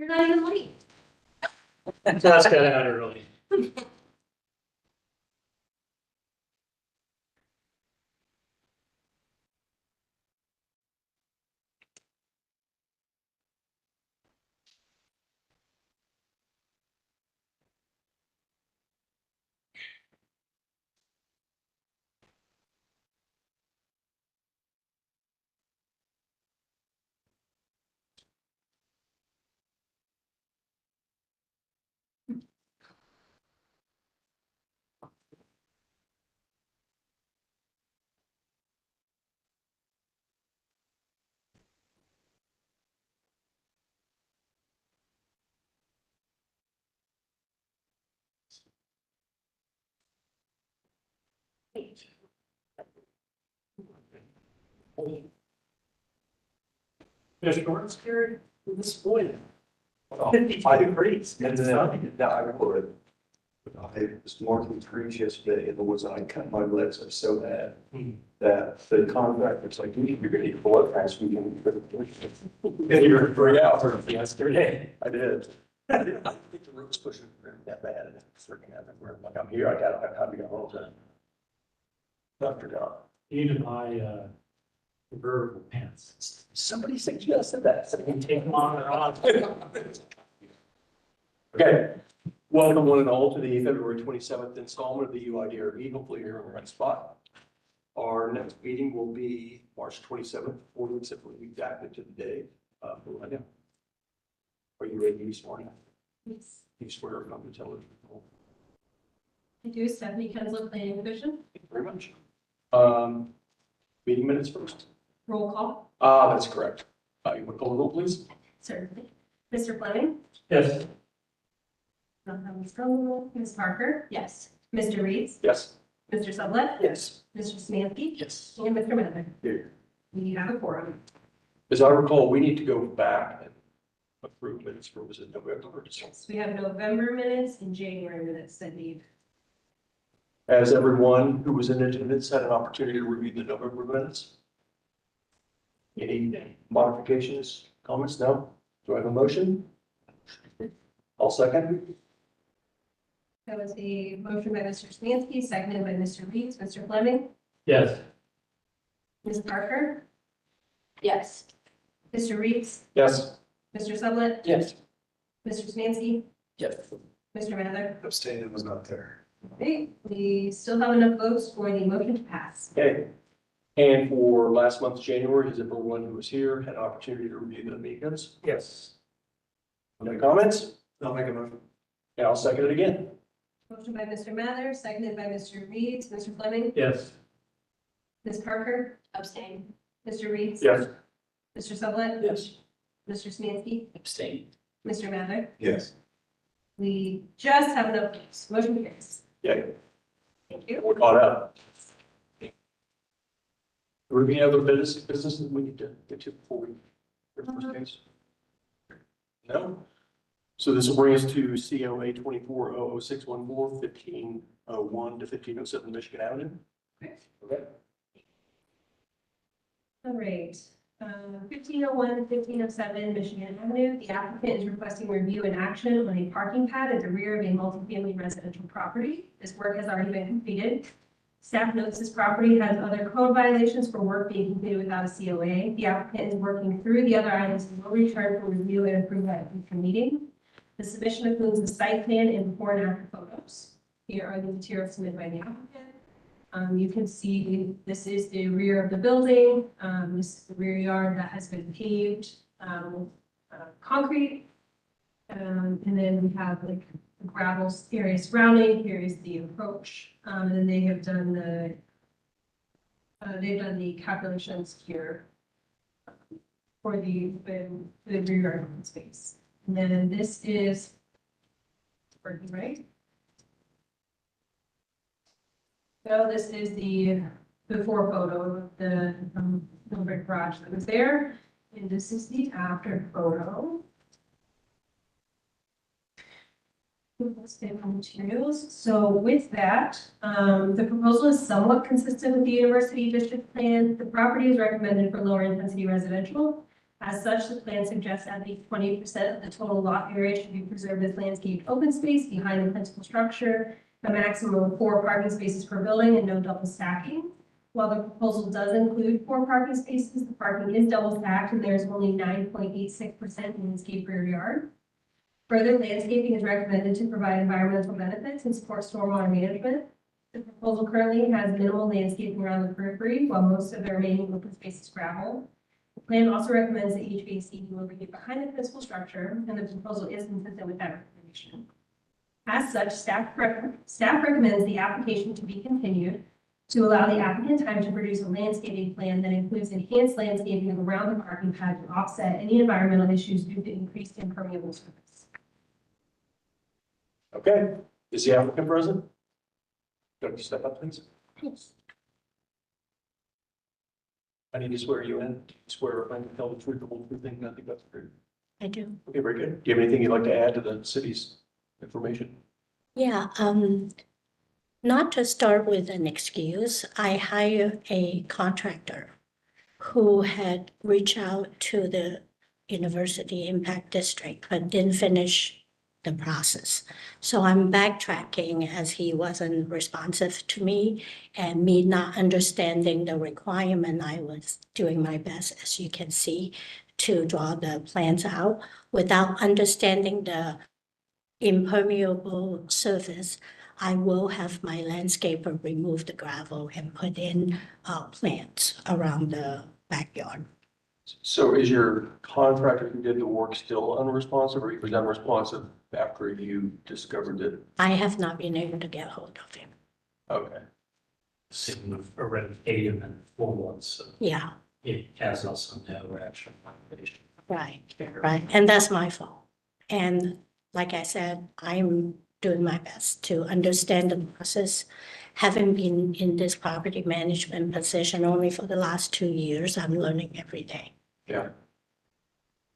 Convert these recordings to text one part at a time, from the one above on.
You're not even late. Just got out early. Mr. Lawrence, Gary, disappointed. 55 degrees. And then, I would. I was marking trees yesterday in the woods, and I cut my legs up so bad that the contractor's like, you're gonna need blood transfusion. And you were 3 hours yesterday. I did. I didn't think the road was pushing that bad, and it's freaking everywhere. Like, I'm here, I have time to go home to. Dr. God. You need to buy convertible pants. Somebody suggested that. So you can take them on or off. Okay, welcome one and all to the February 27th installment of the UIDRB. Hopefully you're in the right spot. Our next meeting will be March 27th, 4 weeks if we exactly to the day. Right now. Are you ready to be sworn? Yes. You swear or come to tell it? I do, Stephanie Kensler, Planning Commission. Thank you very much. Meeting minutes first. Roll call, That's correct. You want to call the roll, please? certainly. Mr. Fleming? Yes. Ms. Parker? Yes. Mr. Reeds? Yes. Mr. Sublette? Yes. Mr. Smansky? Yes. And Mr. Mather? Here. We have a quorum. As I recall, we need to go back and approve minutes for, was it November or December? Yes, we have November minutes and January minutes that need. Has everyone who was in attendance had an opportunity to review the November minutes? Any modifications, comments? No? Do I have a motion? I'll second. That was a motion by Mr. Smansky, seconded by Mr. Reeds. Mr. Fleming? Yes. Ms. Parker? Yes. Mr. Reeds? Yes. Mr. Sublette? Yes. Mr. Smansky? Yes. Mr. Mather? Abstaining was not there. Okay, we still have enough votes for the motion to pass. Okay. And for last month's January, has everyone who was here had an opportunity to review the minutes? Yes. No comments? I'll make a motion. And I'll second it again. Motion by Mr. Mather, seconded by Mr. Reeds. Mr. Fleming? Yes. Ms. Parker? Abstain. Mr. Reeds? Yes. Mr. Sublette? Yes. Mr. Smansky? Abstain. Mr. Mather? Yes. We just have enough votes. Motion carries. Yeah, Thank you. we're caught up. Are there any other business that we need to get to before we? First case? No? So this will bring us to COA 24-00614, 1501 to 1507 Michigan Avenue. Okay. Okay. All right, 1501 to 1507 Michigan Avenue. The applicant is requesting review and action on a parking pad at the rear of a multifamily residential property. This work has already been completed. Staff notes this property has other code violations for work being completed without a COA. The applicant is working through the other items and will return for review and approval at a future meeting. The submission includes the site plan and before and after photos. Here are the materials submitted by the applicant. You can see this is the rear of the building. This is the rear yard that has been paved, concrete. And then we have like the gravel area surrounding. Here is the approach. And then they have done the calculations here for the rear yard space. And then this is working right. So this is the before photo of the brick garage that was there, and this is the after photo. Materials. So with that, the proposal is somewhat consistent with the University District Plan. The property is recommended for lower intensity residential. As such, the plan suggests at least 20% of the total lot area should be preserved as landscaped open space behind the principal structure, a maximum of 4 parking spaces per building and no double stacking. While the proposal does include 4 parking spaces, the parking is double stacked and there's only 9.86% landscape rear yard. Further, landscaping is recommended to provide environmental benefits and support stormwater management. The proposal currently has minimal landscaping around the periphery, while most of the remaining open space is gravel. The plan also recommends that HVAC be located behind the principal structure, and the proposal is consistent with that recommendation. As such, staff recommends the application to be continued to allow the applicant time to produce a landscaping plan that includes enhanced landscaping around the parking pad to offset any environmental issues due to increased impermeable surface. Okay, is the applicant present? Don't you step up, please? I need to swear you in. Swear if I can tell the truth, the whole truth, thing. I think that's great. I do. Okay, very good. Do you have anything you'd like to add to the city's information? Yeah, not to start with an excuse, I hired a contractor who had reached out to the University Impact District, but didn't finish the process. So I'm backtracking as he wasn't responsive to me and me not understanding the requirement. I was doing my best, as you can see, to draw the plans out without understanding the impermeable surface. I will have my landscaper remove the gravel and put in plants around the backyard. So is your contractor who did the work still unresponsive, or he was unresponsive after you discovered it? I have not been able to get hold of him. Okay. Seen already 8 of them 4 months, so Yeah, it has also no action recommendation. right, right. And that's my fault. And like I said, I'm doing my best to understand the process. Having been in this property management position only for the last 2 years, I'm learning every day. Yeah.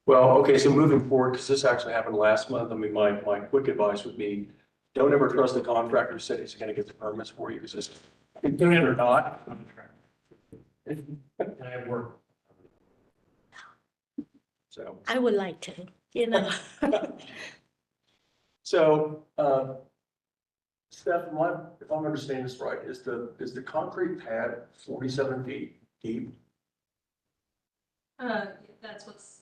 Well, okay, so moving forward, because this actually happened last month, I mean, my quick advice would be, don't ever trust the contractor who said he's gonna get the permits for you, because it's, doing it or not. And I work. So, I would like to, you know. so, Steph, if I'm understanding this right, is the concrete pad 47 feet deep? That's what's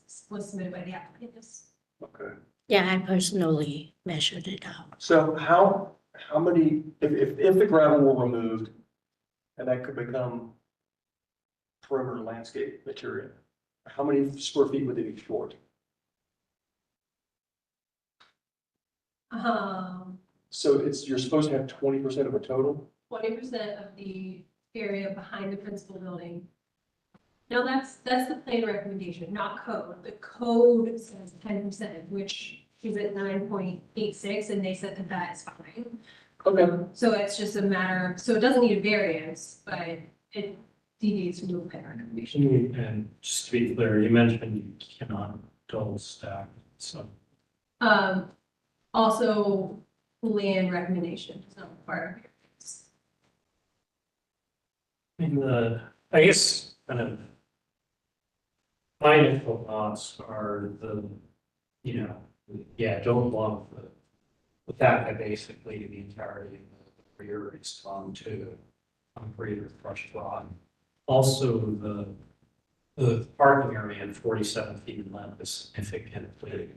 submitted by the applicant. Yes. Okay. Yeah, I personally measured it out. So how many, if the gravel were removed and that could become perimeter landscape material, how many square feet would it be short? So you're supposed to have 20% of a total? 20% of the area behind the principal building. Now, that's the plan recommendation, not code. The code says 10%, which is at 9.86, and they said that that is fine. Okay. So it's just a matter, so it doesn't need a variance, but it deviates from the plan recommendation. And just to be clear, you mentioned you cannot double stack, so. Also, land recommendation does not require a variance. In I guess, kind of, my initial thoughts are don't love the fact that basically the entirety of the rear is gone to concrete or crushed rock. Also, the parking area at 47 feet in length is significantly,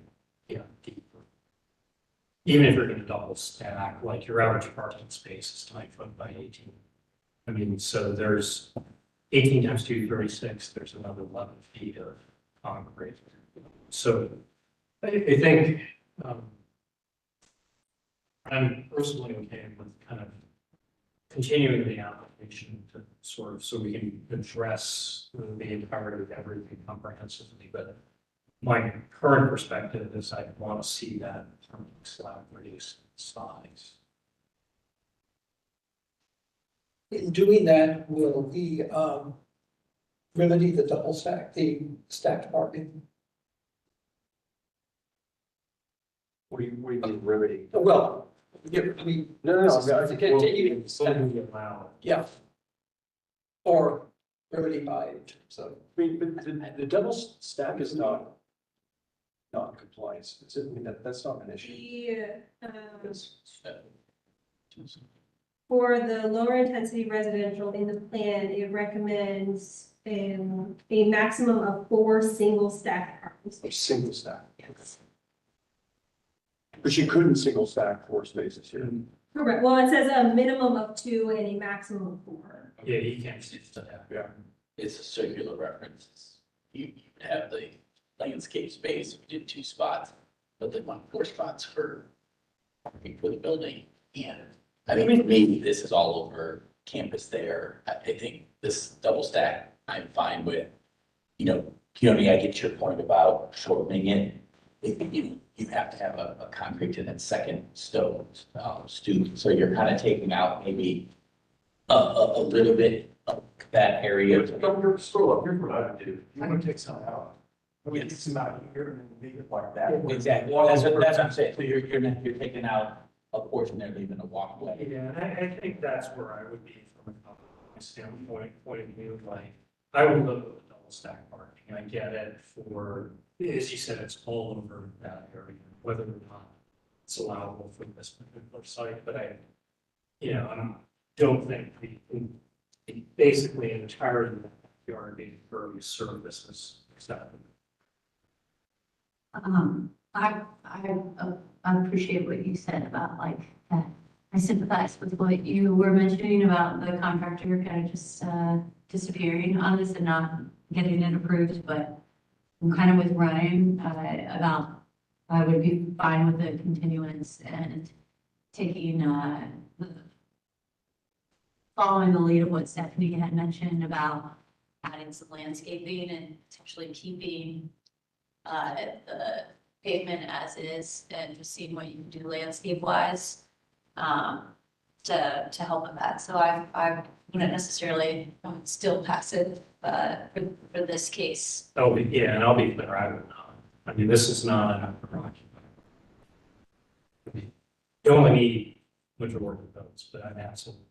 deeper. Even if you're gonna double stack, like your average parking space is 9 foot by 18. I mean, so there's 18 times 2, 36, there's another 11 feet of concrete. So I think I'm personally okay with kind of continuing the application to sort of, so we can address the entirety of everything comprehensively. But my current perspective is I want to see that slab reduce in size. In doing that, will we remedy the double stack, the stacked parking? What do you mean remedy? Well, yeah, we, No, I to think continue, We'll allow it. yeah. Or remedy by in terms of? I mean, but the double stack is not compliance. I mean, that's not an issue. The, It's- for the lower intensity residential in the plan, it recommends a maximum of 4 single stack parking A spaces. single stack. Yes. But you couldn't single stack 4 spaces here. Correct. Well, it says a minimum of 2 and a maximum of 4. Yeah, you can't see that. Yeah. It's a circular reference. You would have the landscape space, if you did 2 spots, but then 4 spots for parking for the building. And I mean, for me, this is all over campus there. I think this double stack, I'm fine with. You know, Keone, I get your point about shortening it. You have to have a concrete to that second stoop, so you're kind of taking out maybe a little bit of that area. Don't scroll up. Here's what I would do. You want to take some out. We take some out here and then leave it like that. Exactly, well, that's what I'm saying, so you're taking out a portion there, leaving a walkway. Yeah, and I think that's where I would be from a point of view, like, I would look at the double stack parking, I get it for, as you said, it's all over that area, whether or not it's allowable for this particular site, but I don't think basically entirely the yard being impervious surface is acceptable. I appreciate what you said about like that. I sympathize with what you were mentioning about the contractor kind of just disappearing on this and not getting it approved, but I'm kind of with Ryan about I would be fine with the continuance and taking following the lead of what Stephanie had mentioned about adding some landscaping and potentially keeping the pavement as is and just seeing what you can do landscape wise to help with that. So I wouldn't necessarily still pass it for this case. Oh, yeah, and I'll be clear, I would not. I mean, this is not an project. You only need majority votes, but I'm absolutely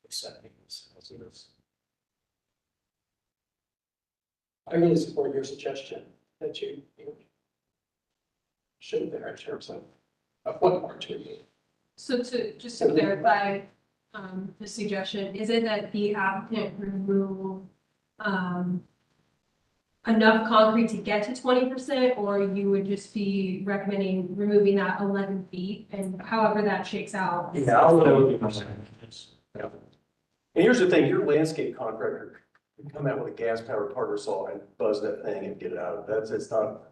accepting this as it is. I really support your suggestion that you show there in terms of what more to you. So just to clarify, the suggestion, is it that the applicant remove, enough concrete to get to 20%, or you would just be recommending removing that 11 feet and however that shakes out? Yeah, I'll know what you're saying. Yeah. And here's the thing, your landscape contractor can come out with a gas powered partner saw and buzz that thing and get it out. It's not,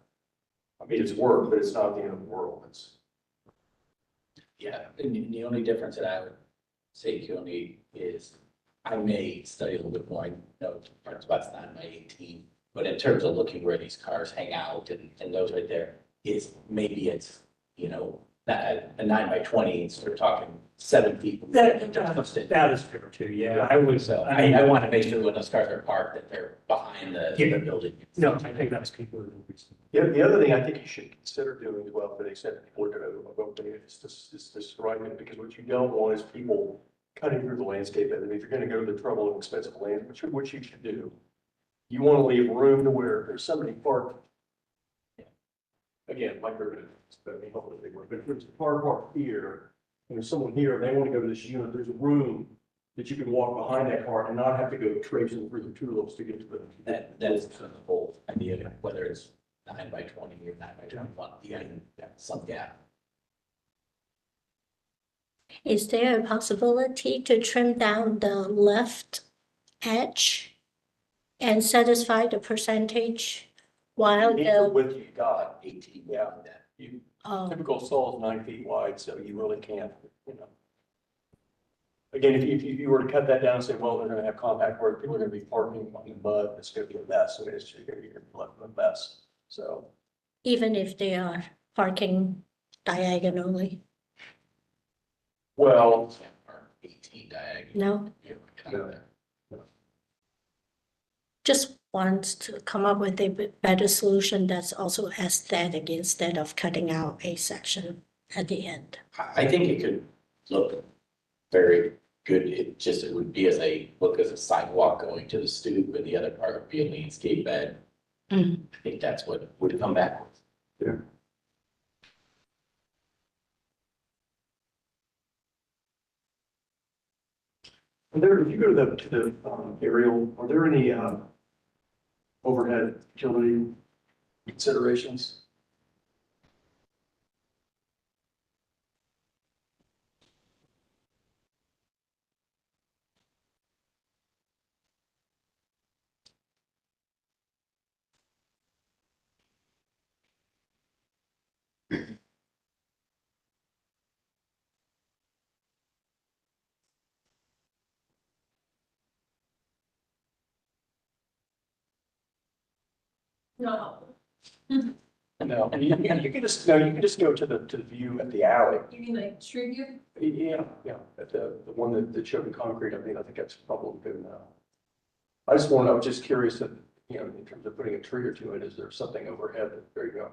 I mean, it's work, but it's not the end of the world. It's. Yeah, and the only difference that I would say, Keone, is I may study a little bit more. I know parking spots not in my 18, but in terms of looking where these cars hang out and those right there, maybe it's, not a 9 by 20, so we're talking 7 feet. That is fair too, yeah, I would. So I want to make sure when those cars are parked that they're behind the building. No, I think that's completely reasonable. Yeah, the other thing I think you should consider doing as well, to the extent people are going to vote for it, is to describe it, because what you don't want is people cutting through the landscape. I mean, if you're going to go to the trouble of expensive land, which you should do, you want to leave room to where if there's somebody parked. Again, like they're going to, hopefully they work, but if there's a car parked here, and there's someone here, and they want to go to this unit, there's room that you can walk behind that car and not have to go traipsing through the tulips to get to the. That's the whole idea, whether it's 9 by 20 or 9 by 21, some gap. Is there a possibility to trim down the left edge and satisfy the percentage while You need the the, width you got, 18, yeah. that. You, oh, typical stall is 9 feet wide, so you really can't, Again, if you were to cut that down and say, well, they're gonna have compact work, people are gonna be parking on the mud, it's gonna be a mess, I mean, it's just gonna be a mess, so. even if they are parking diagonally? Well, Or 18 diagonal. No, You know, get out there. just wants to come up with a better solution that's also aesthetic instead of cutting out a section at the end. I think it could look very good, it would be look as a sidewalk going to the stoop, and the other part would be a landscape bed. Mhm. I think that's what would come back with. Yeah. If you go to the aerial, are there any overhead utility considerations? No, No, you can just, no, you can just go to the view at the alley. you mean like street view? Yeah, at the one that showed in concrete, I think that's probably good enough. I was just curious that, in terms of putting a tree or two in, is there something overhead? There you go.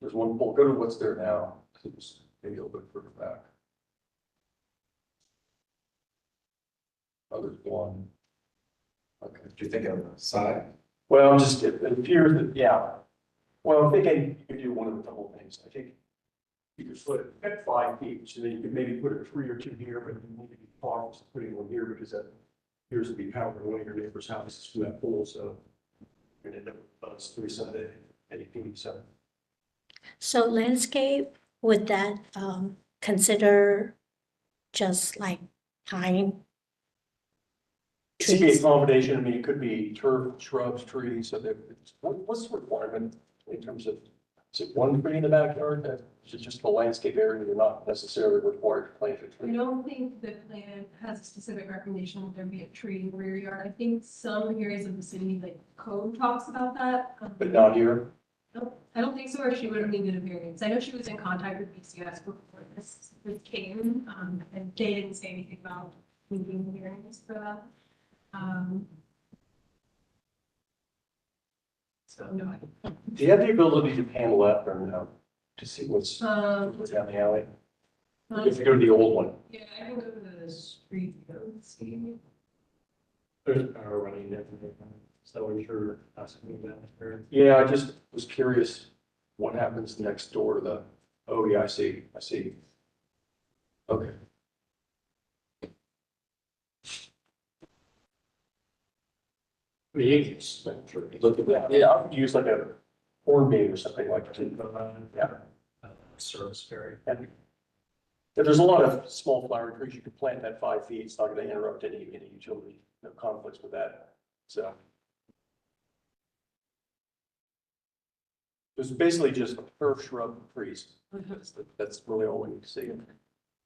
There's one pole, go to what's there now, it's maybe a little bit further back. Oh, there's one. Okay. Do you think on the side? Well, just, it appears that, yeah. Well, I'm thinking you could do one of a couple of things. I think you could put it at 5 feet, so then you could maybe put a tree or two here, but you need to be cautious of putting one here because that appears to be powering one of your neighbor's houses from that pole, so you're gonna end up with about 3 feet, so. So landscape, would that consider just like pine? It could be Trees. accommodation, I mean, it could be turf, shrubs, trees, so that, what's the requirement in terms of, is it one tree in the backyard? Is it just the landscape area, you're not necessarily required to plant a I tree? don't think the plan has a specific recommendation that there be a tree in the rear yard. I think some areas of the city, like code talks about that. But not here? Nope, I don't think so, or she would have needed a variance. I know she was in contact with BCS before this came, and they didn't say anything about needing a variance for that. So, no. Do you have the ability to pan left or no? To see what's down the alley? If you go to the old one. Yeah, I can go to the street view and see. There's power running there. So I'm sure asking that there. Yeah, I just was curious what happens next door to the, oh yeah, I see. Okay. Look at that. Yeah, I would use like a horn beam or something like that. Yeah. Service area. And there's a lot of small flowering trees you can plant at 5 feet. It's not going to interrupt any utility, no conflicts with that. So. It's basically just turf, shrub, trees. That's really all we need to see and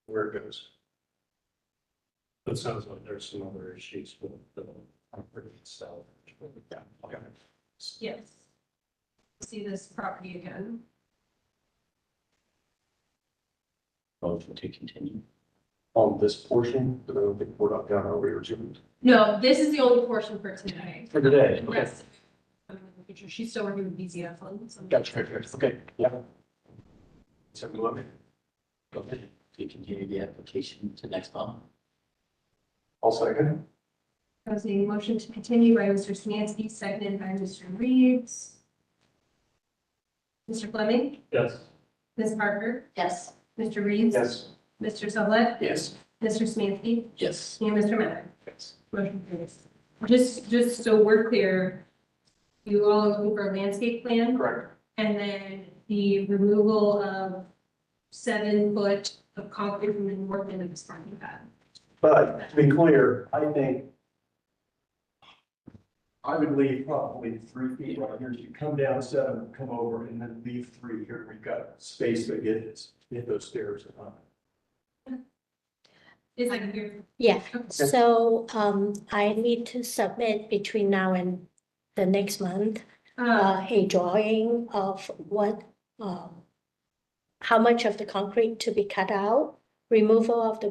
where it goes. It sounds like there's some other issues with the property itself. Yeah, okay. Yes. See this property again. Motion to continue. On this portion, but I don't think we're not down over here. No, this is the only portion for today. For today, The okay. rest, in the future, she's still working with BZF on some. Gotcha, okay, yeah. So we look, Go ahead. To continue the application to next month. I'll second. I was a motion to continue by Mr. Smansky, seconded by Mr. Reeves. Mr. Fleming, Yes. Ms. Parker, Yes. Mr. Reeves. Yes. Mr. Sublette, Yes. Mr. Smansky, Yes. and Mr. Miller. Yes. Motion carries. Just so we're clear, you all are looking for a landscape plan, Correct. and then the removal of 7 foot of concrete from the north end of this parking pad. But to be clear, I think I would leave probably 3 feet right here. You come down 7, come over, and then leave 3 here. We've got space to get those stairs up. Is that here? Yeah, so I need to submit between now and the next month a drawing of what, how much of the concrete to be cut out, removal of the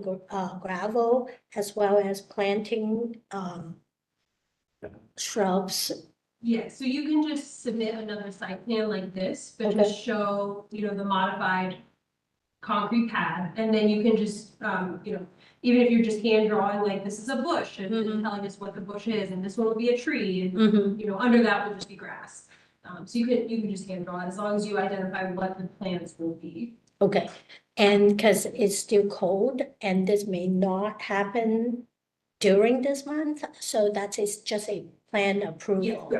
gravel, as well as planting shrubs. Yeah, so you can just submit another site plan like this, but Okay. just show, the modified concrete pad, and then you can just, even if you're just hand drawing, like, this is a bush, and Mhm. telling us what the bush is, and this one will be a tree, and, Mhm. you know, under that will just be grass. So you can just hand draw it, as long as you identify what the plants will be. Okay, and because it's still cold and this may not happen during this month, so that is just a planned Yes, approval. the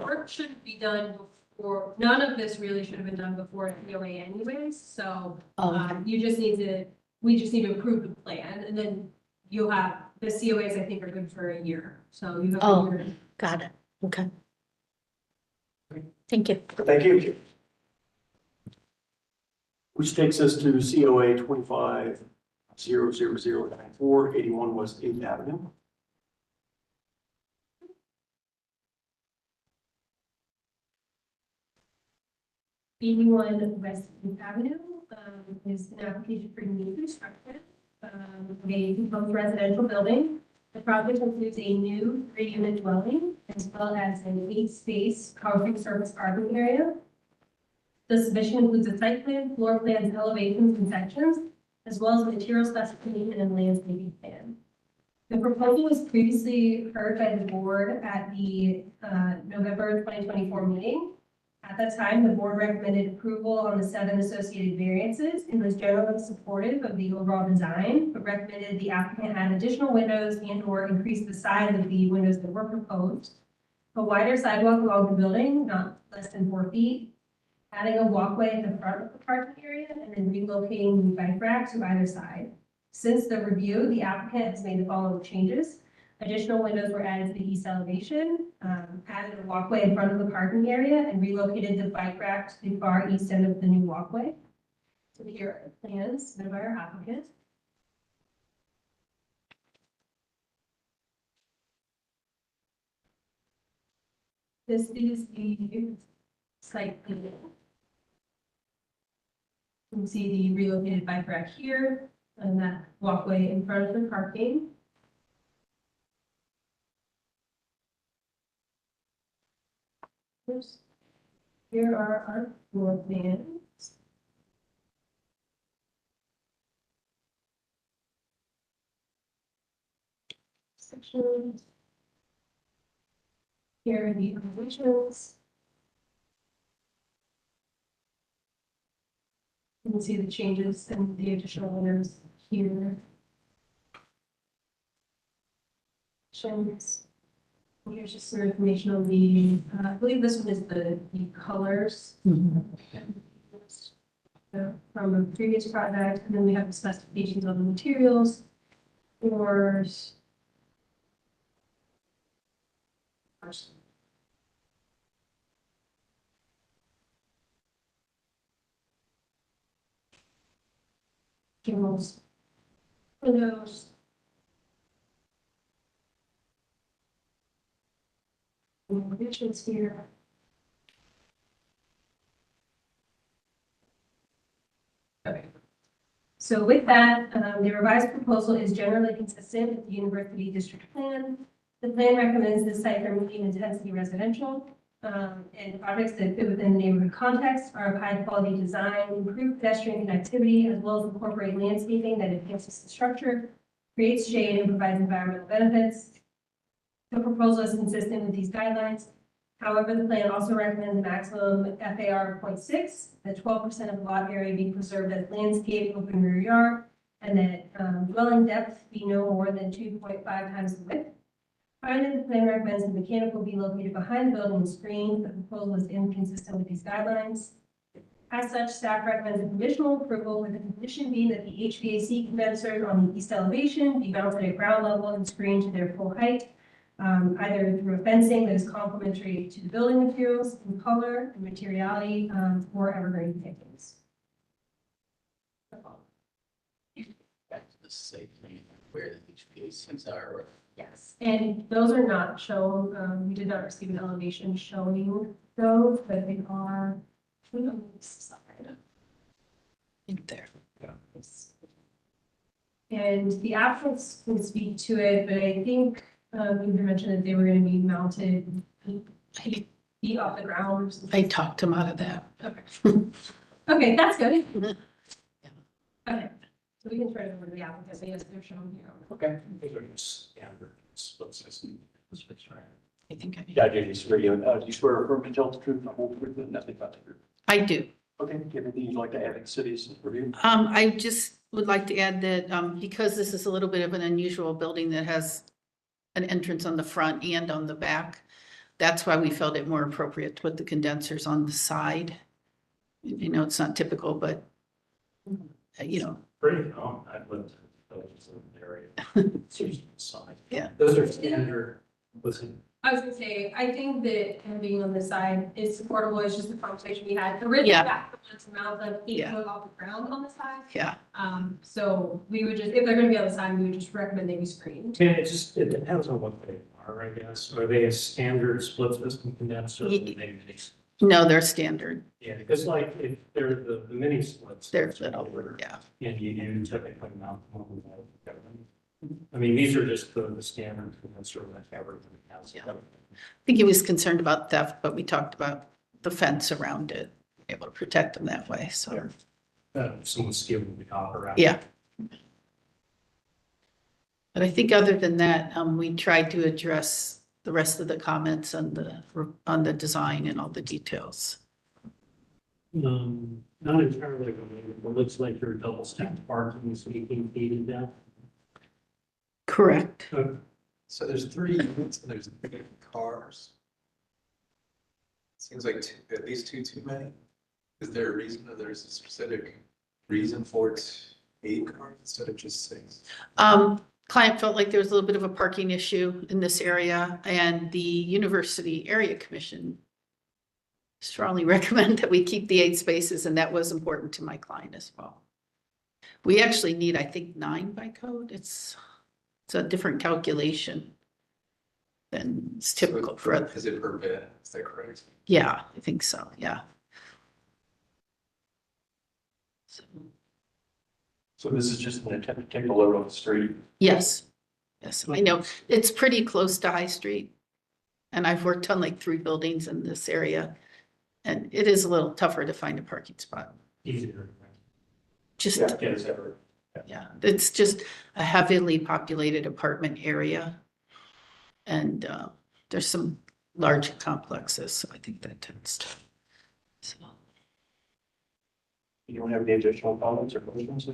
work should be done before, none of this really should have been done before COA anyways, so, Oh, we just need to approve the plan, and then you'll have, the COAs, I think, are good for a year, so you have Oh. a year. got it, okay. Thank you. Thank you. Which takes us to COA 25-00094, 81 West 8th Avenue. Eighty-one West Fifth Avenue, is an application for new construction, of a proposed residential building. The project includes a new 3-unit dwelling, as well as an 8-space covered surface parking area. The submission includes a site plan, floor plans, elevations, and sections, as well as a material specification and landscaping plan. The proposal was previously heard by the board at the November 2024 meeting. At that time, the board recommended approval on the 7 associated variances and was generally supportive of the overall design, but recommended the applicant add additional windows and/or increase the size of the windows that were proposed. A wider sidewalk along the building, not less than 4 feet, adding a walkway at the front of the parking area, and then relocating the bike racks to either side. Since the review, the applicant has made the following changes. Additional windows were added to the east elevation, added a walkway in front of the parking area, and relocated the bike rack to the far east end of the new walkway. So here are the plans submitted by our applicant. This is the site plan. You can see the relocated bike rack here, and that walkway in front of the parking. Oops. Here are our floor plans. Sections. Here are the elevations. You can see the changes and the additional windows here. Sections. Here's just some information on the, I believe this one is the colors. From a previous project, and then we have the specifications on the materials, floors. Panels, windows. Elevations here. Okay. So with that, the revised proposal is generally consistent with the university district plan. The plan recommends this site for medium intensity residential, and projects that fit within the neighborhood context are of high quality design, improved pedestrian connectivity, as well as incorporate landscaping that enhances the structure, creates shade, and provides environmental benefits. The proposal is consistent with these guidelines. However, the plan also recommends a maximum FAR of 0.6, that 12% of lot area be preserved as landscape, open rear yard, and that dwelling depth be no more than 2.5 times the width. Finally, the plan recommends the mechanical be located behind the building and screened. The proposal is inconsistent with these guidelines. As such, staff recommends a conditional approval with the condition being that the HVAC condensers on the east elevation be mounted at ground level and screened to their full height, either through a fencing that is complementary to the building materials in color and materiality, or evergreen plantings. Back to the site plan, where the HVACs are. Yes, and those are not shown, we did not receive an elevation showing those, but they are on the side. There. And the applicants can speak to it, but I think, you mentioned that they were gonna be mounted feet off the ground. I talked him out of that. Okay. Okay, that's good. Okay, so So we can turn it over to the applicant, but yes, they're shown here. Okay. These are just standard split system. That's right. I think I Yeah, I do disagree. Do you swear or affirm to tell the truth, the whole truth, and nothing but the truth? I do. Okay, do you have anything you'd like to add in city's review? I just would like to add that, because this is a little bit of an unusual building that has an entrance on the front and on the back, that's why we felt it more appropriate to put the condensers on the side. You know, it's not typical, but, you know, Pretty common. I've lived in those area. It's usually the side. Yeah. Those are standard. Listen, I was gonna say, I think that him being on this side is supportable, it's just the conversation we had. Originally, Yeah. back the amount of 8 Yeah. foot off the ground on the side. yeah, So we would just, if they're gonna be on the side, we would just recommend they be screened. and it depends on what they are, I guess. Are they a standard split system condenser? Or Ye- maybe no, they're standard. yeah, because like if they're the mini splits. They're that's little, older, yeah. And you typically mount them on the wall. I mean, these are just the standard condenser that everything has. Yeah. I think he was concerned about theft, but we talked about the fence around it, able to protect them that way, so. Someone stealing the copper out. Yeah. But I think other than that, we tried to address the rest of the comments on the design and all the details. Not entirely related, but looks like your double stacked parking is 18 feet in depth. Correct. So there's 3 units and there's 8 cars. Seems like at least too many. Is there a reason that there's a specific reason for it, 8 cars instead of just 6? Client felt like there was a little bit of a parking issue in this area, and the University Area Commission strongly recommend that we keep the 8 spaces, and that was important to my client as well. We actually need, I think, 9 by code. It's a different calculation than is typical for other. Is it per bed? Is that correct? Yeah, I think so, yeah. So this is just an attempt to take a load off the street. Yes, yes, I know, it's pretty close to High Street. And I've worked on like 3 buildings in this area. And it is a little tougher to find a parking spot. Easier. Just, Yeah, it's ever. yeah, it's just a heavily populated apartment area. And there's some large complexes, so I think that tends to. So. You don't have any additional comments or questions?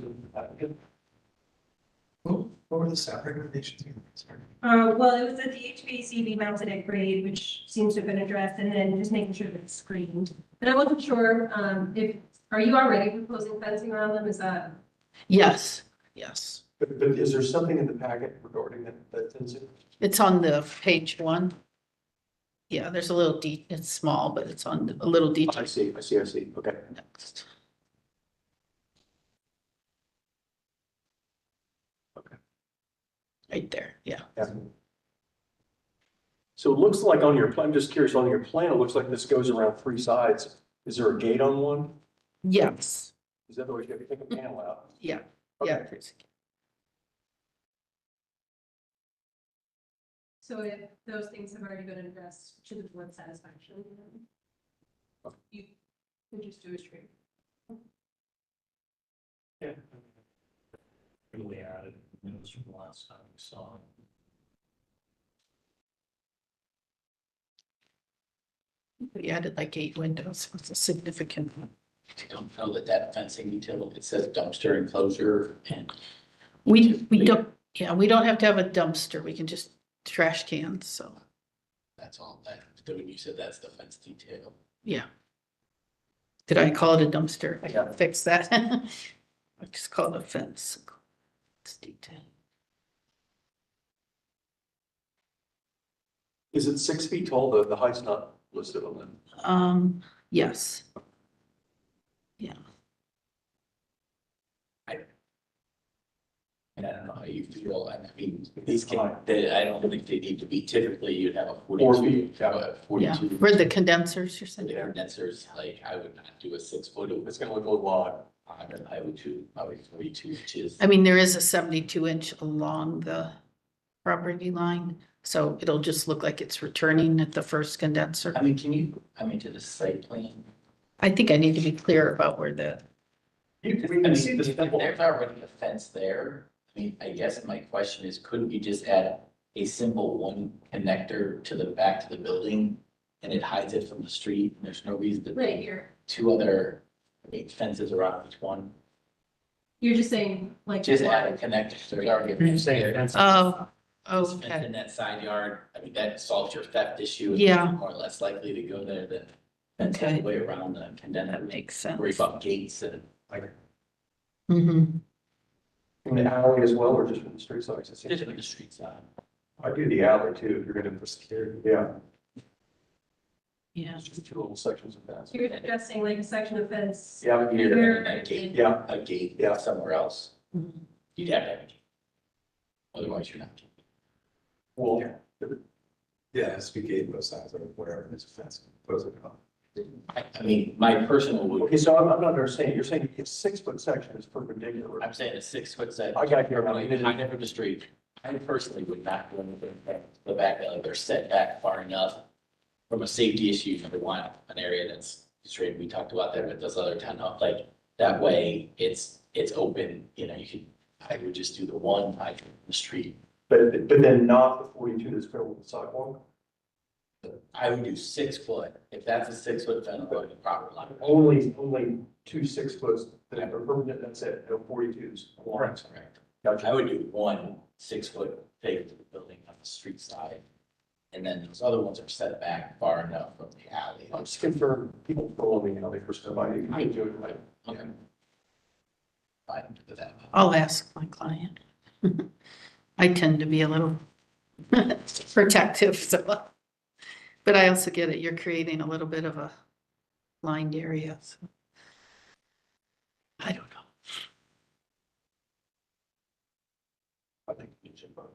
What were the staff recommendations? Sorry. Well, it was that the HVAC be mounted at grade, which seems to have been addressed, and then just making sure that it's screened. But I wasn't sure, are you already proposing fencing around them? Is that? Yes, yes. But is there something in the packet regarding that fencing? It's on the page 1. Yeah, there's a little it's small, but it's on a little detail I see. Okay. next. Right there, yeah. Yeah. So it looks like on your plan, I'm just curious, on your plan, it looks like this goes around 3 sides. Is there a gate on one? Yes, Is that the way you have to take a panel out? yeah, Okay. yeah. there's- So if those things have already been addressed to the board's satisfaction, then you can just do a straight. Yeah. Really added notes from the last time we saw it. We added like 8 windows, it's a significant one. I don't know that fencing detail, it says dumpster enclosure and. We don't, yeah, we don't have to have a dumpster, we can just trash cans, so, That's all that, when you said that's the fence detail. yeah. Did I call it a dumpster? I Yeah. gotta fix that. I just call it a fence. It's detail. Is it 6 feet tall? The height's not listed on that. Yes. Yeah, And I don't know how you feel, I mean, these can, I don't think they need to be, typically you'd have a 4 42, feet, yeah. yeah, 42. where the condensers, you're The saying? condensers, like, I would not do a 6 foot, It's gonna look a little odd. I would do, probably 42 inches. I mean, there is a 72-inch along the property line, so it'll just look like it's returning at the first condenser. I mean, can you, to the site plan? I think I need to be clear about where the We I can mean, see the if simple. there's already a fence there, I mean, I guess my question is, couldn't we just add a simple one connector to the back to the building? And it hides it from the street, and there's no reason to Right put here. two other fences around each one. You're just saying like. Just add a connector, there's already a fence Saying there. fence. Oh, Just fence okay. in that side yard, I mean, that solves your theft issue. It's Yeah. More or less likely to go there than fence all Okay. the way around them, and then That makes sense. worry about gates and. Mm-hmm. In the alley as well, or just from the street side? Just in the street side. I do the alley too, if you're gonna for security. Yeah, Yeah. it's just two little sections of fence. You're addressing like a section of fence. Yeah, Here, Here, and that gate, yeah, a gate, Yeah. somewhere else, Mhm. you'd have to have a gate. Otherwise, you're not. well, Yeah, it has to be gate both sides or whatever, it's a fence, pros and cons. I mean, my personal would, okay, so I'm not understanding, you're saying it's 6 foot section is perpendicular. I'm saying a 6 foot set. I got you. Behind it from the street. I personally would not go into the back, they're set back far enough. From a safety issue, number one, an area that's straight, we talked about that with those other town, like, that way, it's open, you know, you could, I would just do the one high from the street. But then not the 42 that's filled with the sidewalk? I would do 6 foot, if that's a 6 foot fence, along the property line. Only 2 6 foots that are permanent, that's it, no 42s. Correct. Gotcha. I would do one 6 foot paved to the building on the street side. And then those other ones are set back far enough from the alley. I'm just confirm people following the alley for somebody, you can do it right. Okay. Fine with that. I'll ask my client. I tend to be a little protective, so. But I also get it, you're creating a little bit of a lined area, so. I don't know. I think you should vote.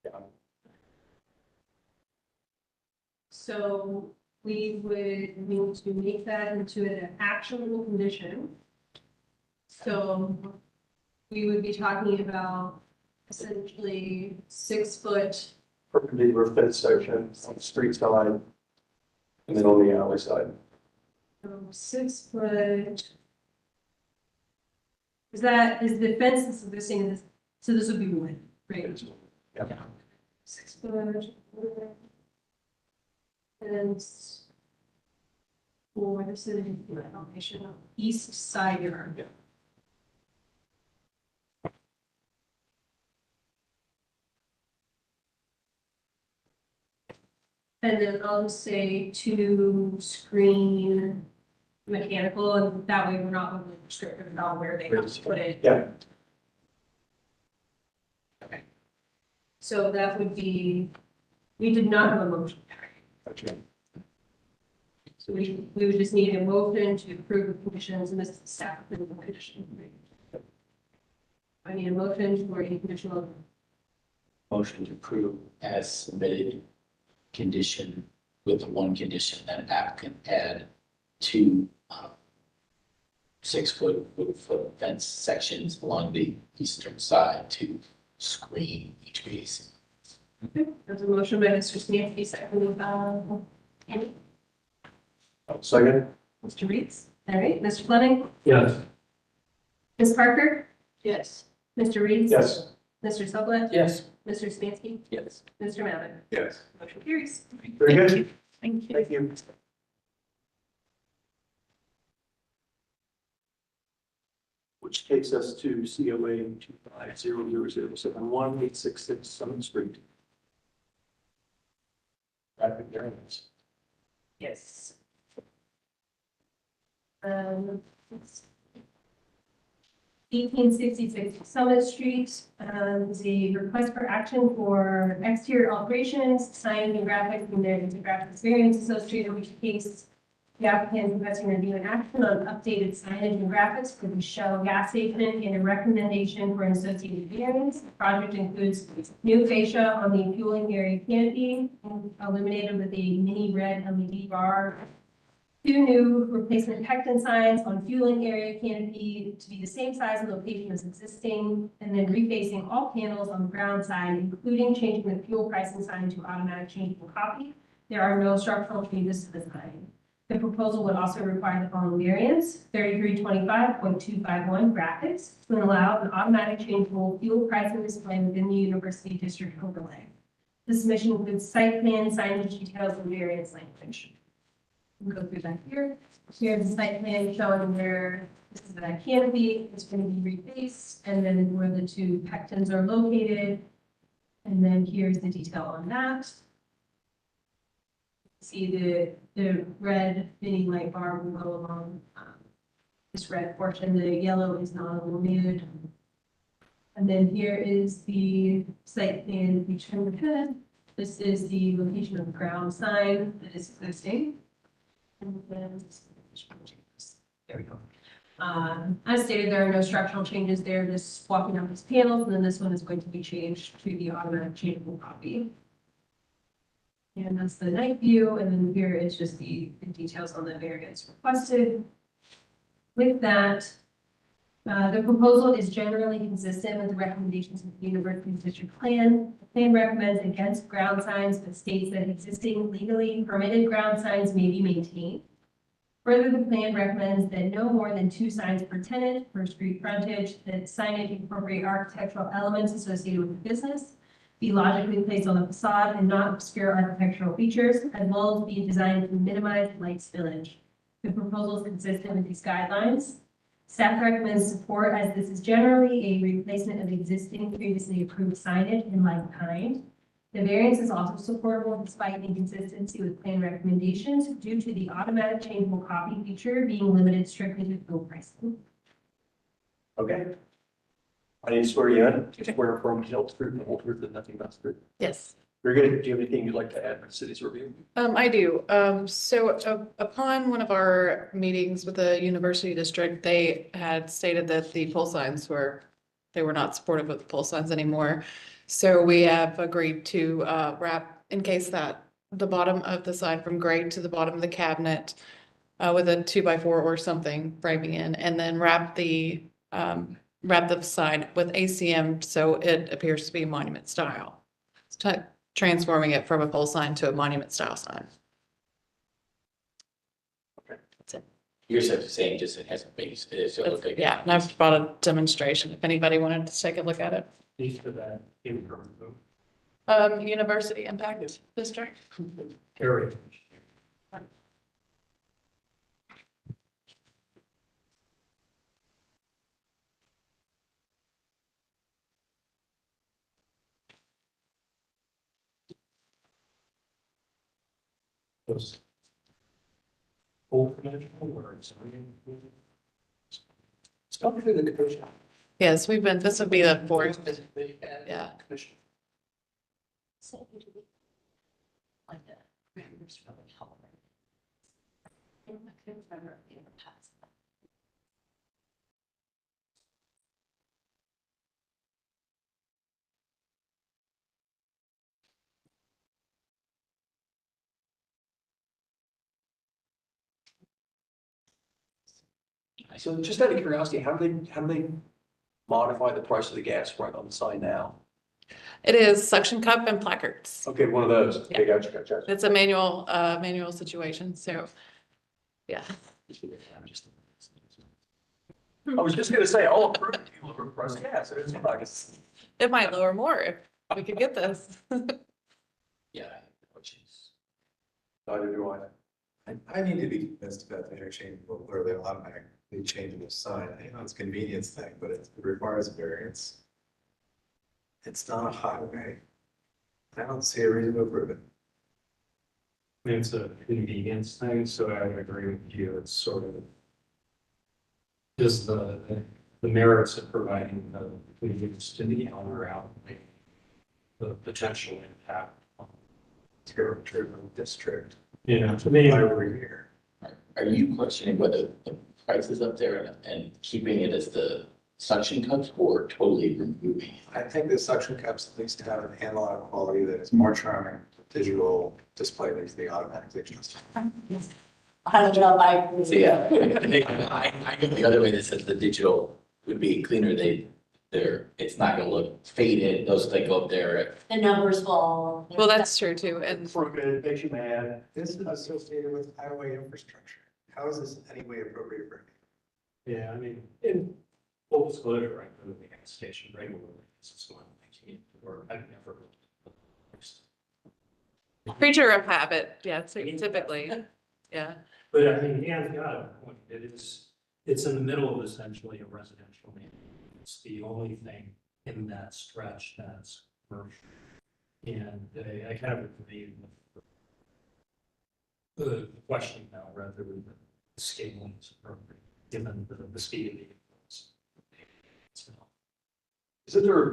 Yeah. So we would need to make that into an actionable condition. So we would be talking about essentially 6 foot, Perpendicular fence section on the street side, and then on the alley side. 6 foot. Is the fence that's existing, this, so this would be wood, right? Yeah. 6 foot. And for the city elevation of east side yard. Yeah. And then I'll just say to screen mechanical, and that way we're not overly restricted about where they have to put it. Yeah. So that would be, we did not have a motion. Gotcha. So we would just need a motion to approve the conditions, and this is the staff approval condition. I need a motion for a conditional, Motion to approve as submitted condition with the one condition that applicant add two 6 foot fence sections along the eastern side to screen each basin. there's a motion by Mr. Sneaky, seconded by Andy. Second? Mr. Reeds. All right, Mr. Fleming, Yes. Ms. Parker, Yes. Mr. Reeds. Yes. Mr. Suplet. Yes. Mr. Smansky. Yes. Mr. Maverick. Yes. Motion carries. Very Thank good. you. Thank you. Thank you. Which takes us to COA 2500071-866 Summit Street. Traffic variance. Yes. 1866 Summit Street, is a request for action for exterior alterations, signage and graphics, and there's a graphics variance associated with the case. The applicant is requesting review and action on updated signage and graphics for the Shell gas station and a recommendation for an associated variance. The project includes new fascia on the fueling area canopy, illuminated with a mini red LED bar. 2 new replacement pectin signs on fueling area canopy to be the same size and location as existing, and then refacing all panels on the ground side, including changing the fuel pricing sign to automatic changeable copy. There are no structural changes to the sign. The proposal would also require the following variance, 3325.251 graphics to allow an automatic changeable fuel pricing display within the university district overlay. The submission includes site plan, signage details, and variance language. We'll go through that here. Here's the site plan showing where this is that canopy, it's going to be refaced, and then where the two pectins are located. And then here's the detail on that. See the red mini light bar will go along this red portion. The yellow is not illuminated. And then here is the site plan. If you turn the head, this is the location of the ground sign that is existing. And then, there we go. As stated, there are no structural changes there, just swapping out these panels, and then this one is going to be changed to the automatic changeable copy. And that's the night view, and then here is just the details on the variance requested. With that, the proposal is generally consistent with the recommendations of the University District Plan. The plan recommends against ground signs, but states that existing legally permitted ground signs may be maintained. Further, the plan recommends that no more than 2 signs per tenant per street frontage, that signage incorporate architectural elements associated with the business, be logically placed on the facade and not obscure architectural features, as well as be designed to minimize light spillage. The proposal is consistent with these guidelines. Staff recommends support as this is generally a replacement of existing previously approved signage in like kind. The variance is also supportable despite inconsistency with plan recommendations due to the automatic changeable copy feature being limited strictly to fuel pricing. Okay. I need to swear you in. You swear from tell the truth, the whole truth, and nothing but the truth. Yes, Very good. Do you have anything you'd like to add to the city's review? I do. Upon one of our meetings with the university district, they had stated that the pole signs they were not supportive of the pole signs anymore. So we have agreed to wrap, encase that the bottom of the sign from grade to the bottom of the cabinet with a 2x4 or something framing in, and then wrap the sign with ACM so it appears to be monument style. It's transforming it from a pole sign to a monument style sign. That's it. You're saying just it has a base, so it'll take. Yeah, and I've brought a demonstration if anybody wanted to take a look at it. These for that income, University Impact District. area. Those open words. It's probably through the commission. Yes, this would be the fourth. Yeah. Commission. So just out of curiosity, how do they modify the price of the gas right on the sign now? It is suction cup and placards. Okay, one of those. Okay, gotcha. It's a manual situation, so, yeah. I was just gonna say, I'll approve it, you lower the price of gas. It's like, It might lower more if we could get this. Yeah. Which is. neither do I. I need to be convinced about the interchangeable or the automatically changeable sign. I know it's a convenience thing, but it requires a variance. It's not a highway. I don't see a reason to approve it. It's a convenience thing, so I would agree with you. It's sort of is the merits of providing the convenience to the owner outweigh the potential impact on Territory district. to me. Why are we here? Are you questioning whether the price is up there and keeping it as the suction cups or totally removing it? I think the suction cups at least have an analog quality that is more charming. Digital display makes the automatically adjust. I don't know if I agree. So, yeah, I go the other way that says the digital would be cleaner. it's not gonna look faded, those that go up there. The numbers fall. Well, that's true too, and Crooked, makes you mad. This is associated with highway infrastructure. How is this in any way appropriate for me? Yeah, I mean, in full disclosure, I go to the gas station regularly. This is one thing, or I've never. creature of habit, yeah, so typically, yeah. But I mean, Dan's got a point. It's in the middle of essentially a residential neighborhood. It's the only thing in that stretch that's commercial. And I kind of agree with the question now, rather than the scaling is appropriate, given the speed of the vehicles. So, Isn't there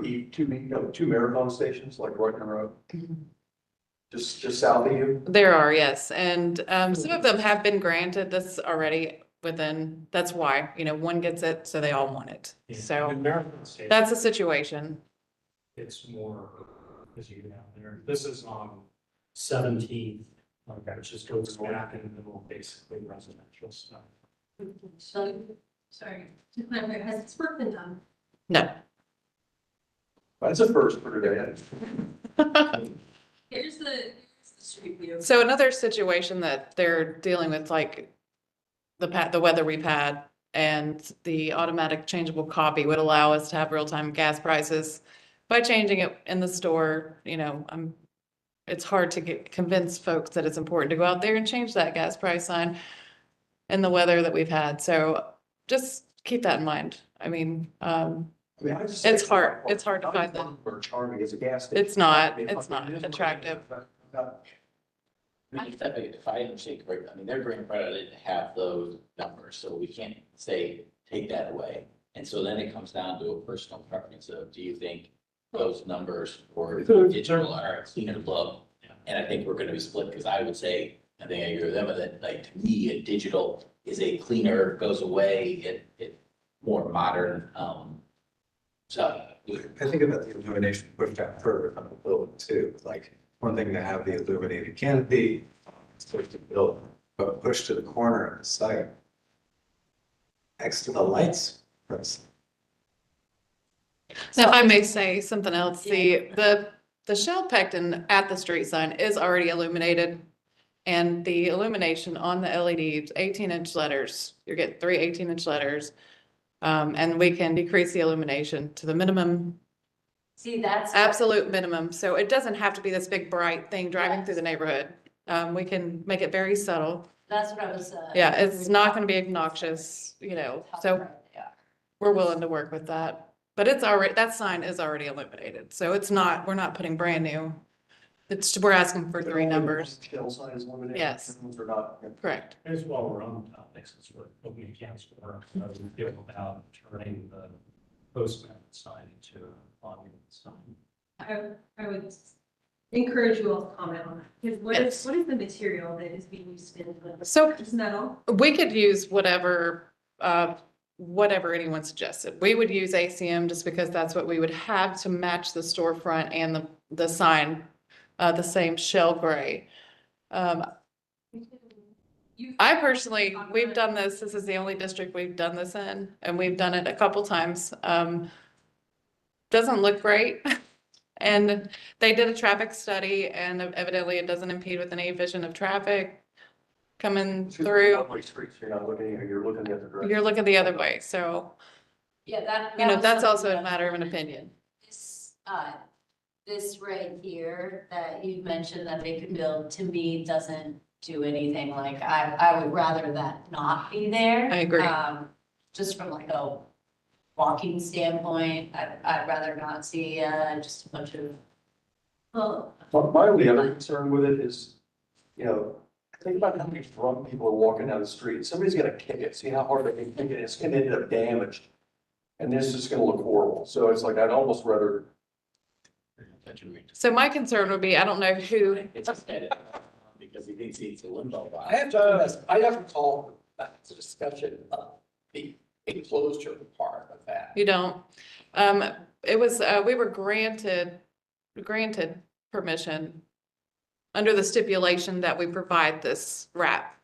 two marathon stations like right in a row? Just south of you? There are, yes, and some of them have been granted this already within, that's why, one gets it, so they all want it. yeah. So And Marathon Station, that's a situation. it's more, as you know, there, this is on 17th, which just goes back in the middle of basically residential stuff. So, sorry, to clarify, has this work been done? No. That's a first for today. Here's the street view. So another situation that they're dealing with, like the weather we've had and the automatic changeable copy would allow us to have real-time gas prices by changing it in the store. It's hard to convince folks that it's important to go out there and change that gas price sign in the weather that we've had. So just keep that in mind. I mean, it's hard to find them. Charming as a gas station. It's not attractive. I mean, if I understand correctly, I mean, their grandfather didn't have those numbers, so we can't say, take that away. And so then it comes down to a personal preference of, do you think those numbers for digital are a cleaner look? And I think we're gonna be split, because I would say, I think I agree with them, that like, to me, a digital is a cleaner, goes away, it more modern, so. I think about the illumination pushed out further on the building too, like one thing to have the illuminated canopy, supposed to build, but pushed to the corner of the site. Next to the lights, that's So if I may say something else, the shell pectin at the street sign is already illuminated. And the illumination on the LEDs, 18-inch letters, you're getting 3 18-inch letters. And we can decrease the illumination to the minimum, See, that's. absolute minimum. So it doesn't have to be this big bright thing driving through the neighborhood. We can make it very subtle. That's what I was. Yeah, it's not gonna be obnoxious, so we're willing to work with that. But that sign is already illuminated, so we're not putting brand new. We're asking for 3 numbers. Shell sign is limited. Yes. Or not. Correct. As while we're on the topic, since we're opening accounts for, we feel about turning the postman sign into a monument sign. I would encourage you all to comment on that, because Yes. what is the material that is being used in the, So is metal? we could use whatever anyone suggested. We would use ACM just because that's what we would have to match the storefront and the sign, the same shell gray. I personally, we've done this is the only district we've done this in, and we've done it a couple times. Doesn't look great. And they did a traffic study, and evidently it doesn't impede with any vision of traffic coming through. You're not looking, you're looking the other direction. You're looking the other way, so, Yeah, that. that's was also something a matter of an opinion. This right here that you mentioned that they could build, to me, doesn't do anything. Like, I would rather that not be there. I agree. Just from like a walking standpoint, I'd rather not see, just a bunch of. Well, My only other concern with it is, think about how many drunk people are walking down the street. Somebody's gonna kick it. See how hard they can kick it. It's gonna end up damaged. And this is gonna look horrible. So it's like, I'd almost rather. So my concern would be, I don't know who, It's just edit, because he thinks it's a limbo box. I have to call back to discussion. The enclosure part of that. you don't. It was, we were granted permission under the stipulation that we provide this wrap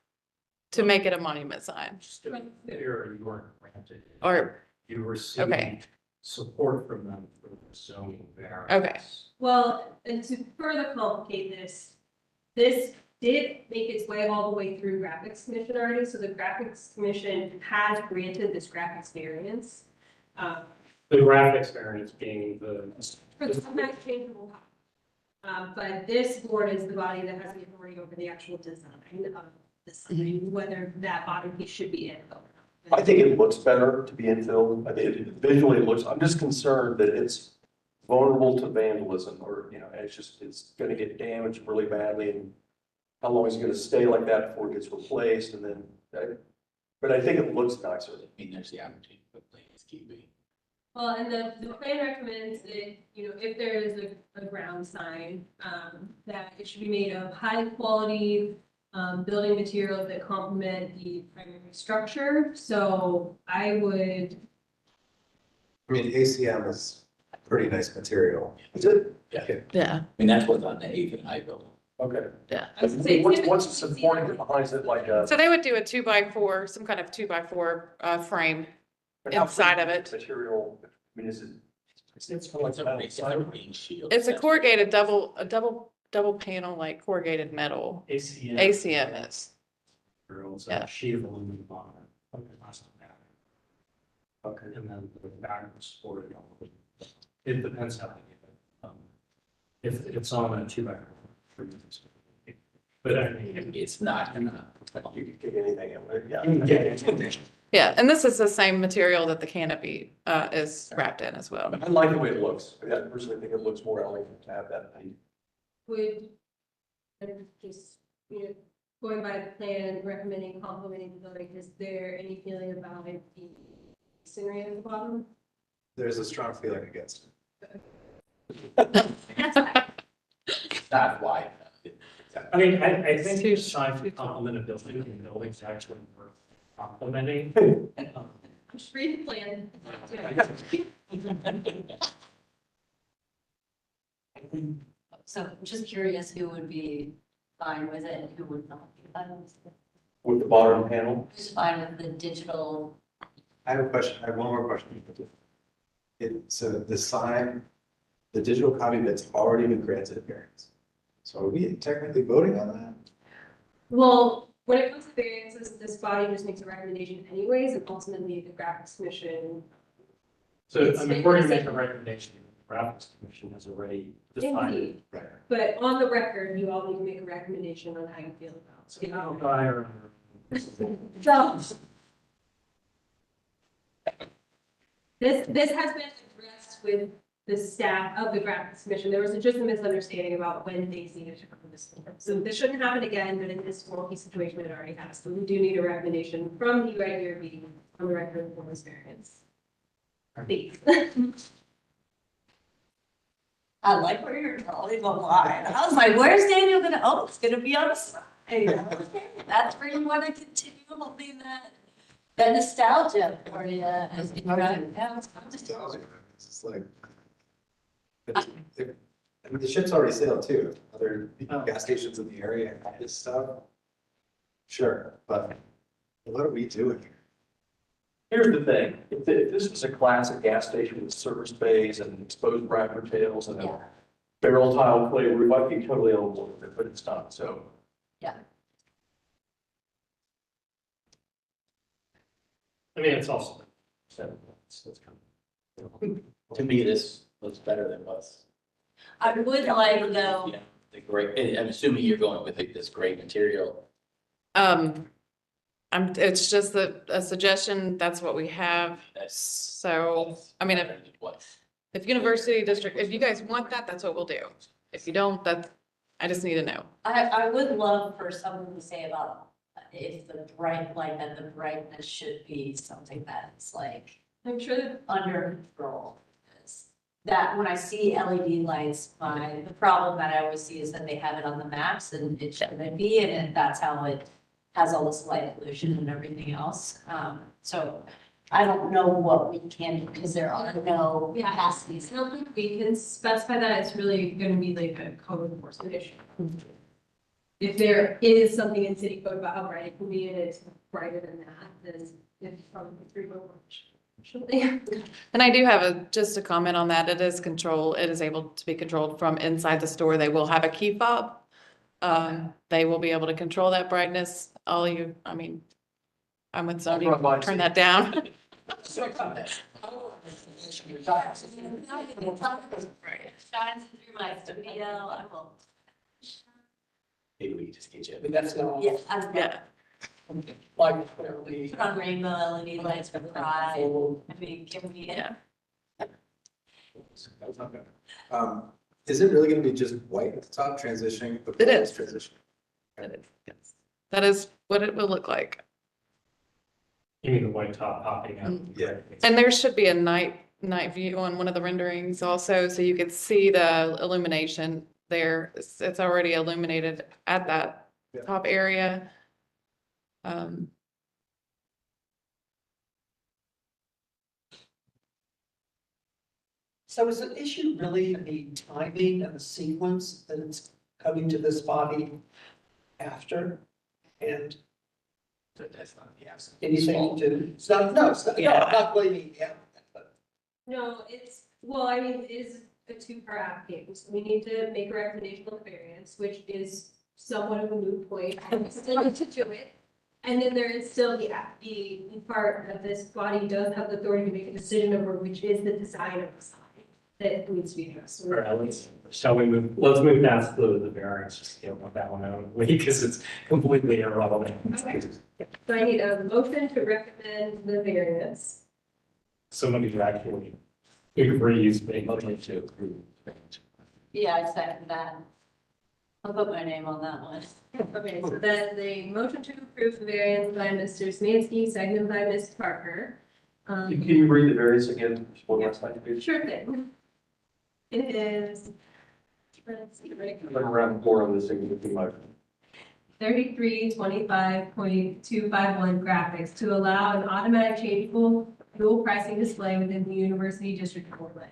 to make it a monument sign. Just to be clear, you weren't granted. Or, You received Okay. support from them for the zoning variance. Okay. Well, and to further complicate this did make its way all the way through graphics commission already, so the graphics commission has granted this graphics variance. The graphics variance being the. For the format changeable copy. But this board is the body that has the authority over the actual design of the sign, whether that bottom piece should be in. I think it looks better to be infilled. I think it visually it looks, I'm just concerned that it's vulnerable to vandalism or, it's gonna get damaged really badly and how long is it gonna stay like that before it gets replaced and then, but I think it looks nicer. I mean, there's the opportunity for landscaping. Well, and the plan recommends that, if there is a ground sign, that it should be made of high quality, building materials that complement the primary structure. So I would, I mean, ACM is a pretty nice material. Is it? Yeah. I mean, that's what's on the eighth and I building. Okay. I would say. What's supporting it behind it like a? So they would do a 2x4, some kind of 2x4 frame inside of it. Material, I mean, is it? It's kind of It's a like it's a rain shield. It's a corrugated double panel, like corrugated metal. ACM. ACM is. It's Yeah. a sheet of aluminum on it. Okay, that's not bad. Okay, and then the back is supported on it. It depends how they get it. If it's on a 2x4. But I mean, It's not gonna. You could kick anything in with it, yeah. yeah. Yeah, and this is the same material that the canopy is wrapped in as well. I like the way it looks. I personally think it looks more elegant to have that thing. Would, and just, going by the plan, recommending complementing the building, is there any feeling about the scenery at the bottom? There's a strong feeling against it. It's not wide enough. I mean, I think the sign for complement of building and buildings actually worth complimenting. I'm just reading the plan. So I'm just curious who would be fine with it and who would not be fine with it. With the bottom panel. Who's fine with the digital? I have a question, I have one more question. So the sign, the digital copy that's already been granted a variance. So are we technically voting on that? Well, when it comes to variances, this body just makes a recommendation anyways, and ultimately the graphics commission. So, I mean, we're gonna make a recommendation. The graphics commission has already decided. Indeed. Right. But on the record, you all need to make a recommendation on how you feel about So, it. So, this has been addressed with the staff of the graphics commission. There was just a misunderstanding about when days needed to come to this board. So this shouldn't happen again, but in this wonky situation, it already has. So we do need a recommendation from the UIDRB on the record for this variance. Please. I like where you're drawing the line. I was like, where's Daniel gonna, oh, it's gonna be on the side. That's where you wanna continue holding that nostalgia for you. As you run. Yeah, it's fun. It's just like. I mean, the ship's already sailed too, other gas stations in the area and this stuff. Sure, but what are we doing here? Here's the thing, if this was a classic gas station with service bays and exposed wrapper tails and Yeah. a barrel tile clay roof, I'd be totally on board with it, but it's not, so. I mean, it's also. That's kind of. To me, this looks better than was. I would like though, Yeah, the gray, I'm assuming you're going with this gray material. It's just a suggestion, that's what we have. That's- So, I mean, Better than what? if University District, if you guys want that, that's what we'll do. If you don't, I just need to know. I would love for someone to say about if the that the brightness should be something that's like I'm sure that under control. Because that, when I see LED lights, the problem that I always see is that they have it on the maps and it shouldn't be, and that's how it has all this light pollution and everything else. So I don't know what we can do because there are no capacities. I don't think we can specify that. It's really gonna be like a code enforcement issue. If there is something in city code about how bright it can be and it's brighter than that, then it's probably 3 by 1. And I do have just a comment on that. It is able to be controlled from inside the store. They will have a key fob. They will be able to control that brightness. I'm with Sony, turn that down. Shines through my studio, I will. Maybe we can just get you. I mean, that's not Yeah, I'm Yeah, like clearly. put on rainbow LED lights for pride. Give me it. yeah. Is it really gonna be just white at the top transitioning? It is. Transition. That is, yes. That is what it will look like. You mean the white top popping out? Yeah. And there should be a night view on one of the renderings also, so you could see the illumination there. It's already illuminated at that Yeah. top area. So is the issue really the timing and the sequence that it's coming to this body after? And That's not the absence. anything to, it's not, no, it's not, no, Yeah. I'm not blaming the applicant, but. No, it is a two-part application. So we need to make a recommendation on the variance, which is somewhat of a moot point. We still need to do it. And then there is still the part that this body does have the authority to make a decision over, which is the design of the sign that needs to be addressed. All right, shall we let's move past the variance, just get that one out of the way, because it's completely irrelevant. Okay. So I need a motion to recommend the variance. Somebody who actually agrees, but Motion to approve. Yeah, I second that. I'll put my name on that one. Okay, so then the motion to approve the variance by Mr. Smansky, seconded by Ms. Parker. Can you read the variance again, one last time, please? Sure thing. It is, let's see, right, Around the corner of this thing would be my. 3325.251 graphics to allow an automatic changeable dual pricing display within the University District overlay.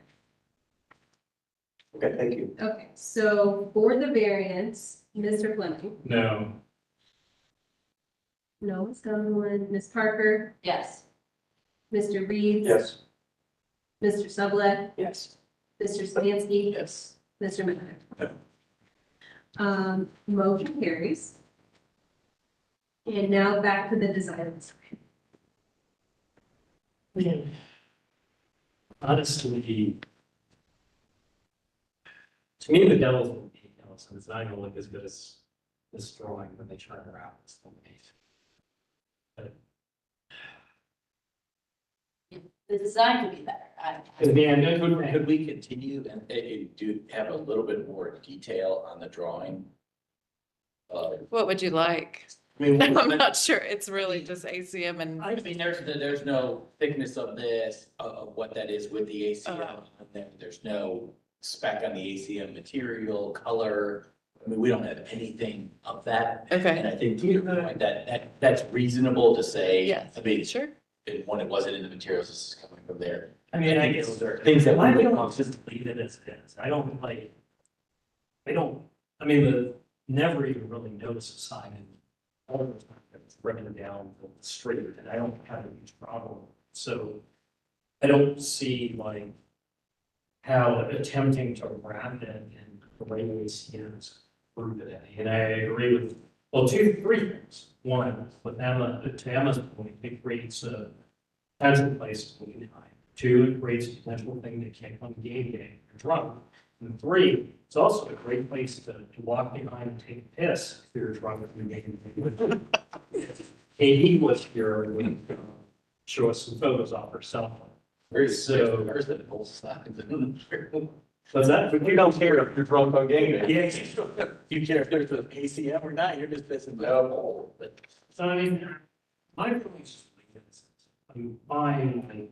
Okay, thank you. Okay, so for the variance, Mr. Fleming, no, no, Ms. Sutherland, Ms. Parker, Yes. Mr. Reeves. Yes. Mr. Sublette, Yes. Mr. Smansky, Yes. Mr. Miller. Motion carries. And now back to the design of the sign. honestly, to me, the devil's in the details, and it's not gonna look as good as this drawing when they turn around. It's amazing. The design could be better. Dan, Could we continue and do have a little bit more detail on the drawing? What would you like? I mean, I'm not sure. It's really just ACM and, I mean, there's no thickness of this, of what that is with the ACM. There's no spec on the ACM material, color. I mean, we don't have anything of that. And okay, I think to your point, that's reasonable to say. yes, I mean, sure. when it wasn't in the materials, this is coming from there. I mean, I think guess those are things that my we feeling would is just leave it as it is. I mean, never even really notice a sign and all of the time it's running down the street and I don't have a huge problem. So I don't see like how attempting to wrap it in the way we see it is prove it any. And I agree with, well, three things. One, with Emma, to Emma's point, it creates a potential place to be behind. Two, it creates a potential thing that can't come game day or drunk. And three, it's also a great place to walk behind and take a piss if you're drunk and game day. Katie was here and show us some photos of herself. Where's So- the whole side? What's that? You don't care if you're drunk on game day. Yeah. You care if there's an ACM or not, you're just pissing the hole, but. So I mean, my feeling is just like this. I'm fine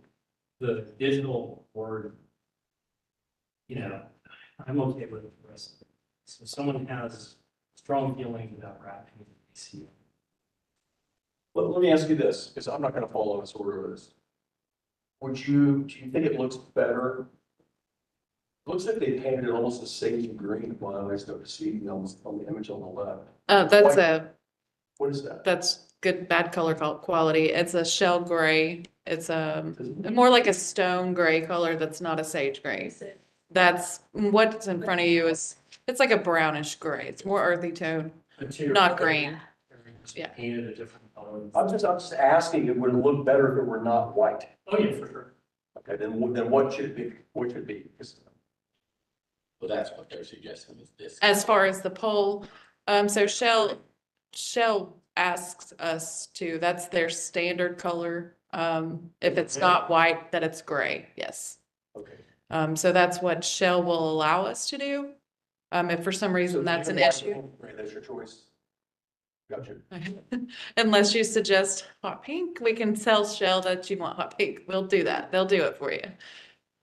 with the digital word. I'm okay with the rest of it. So if someone has strong feelings about wrapping it, they see it. Let me ask you this, because I'm not gonna follow this order of this. Do you think it looks better? Looks like they painted it almost a sage green, while I start to see on the image on the left. That's What is that? that's good, bad color quality. It's a shell gray. It's more like a stone gray color that's not a sage gray. That's what's in front of you is, it's like a brownish gray. It's more earthy tone, Material. not green. It's Yeah. Painted a different color. I'm just asking, it would look better if it were not white. Oh, yeah, for sure. Okay, then what should it be? What should it be? 'Cause Well, that's what they're suggesting is this. As far as the pole, so Shell asks us to, that's their standard color. If it's not white, that it's gray, yes. Okay. So that's what Shell will allow us to do. If for some reason that's an issue, Right, that's your choice. Gotcha. unless you suggest hot pink, we can tell Shell that you want hot pink. We'll do that. They'll do it for you.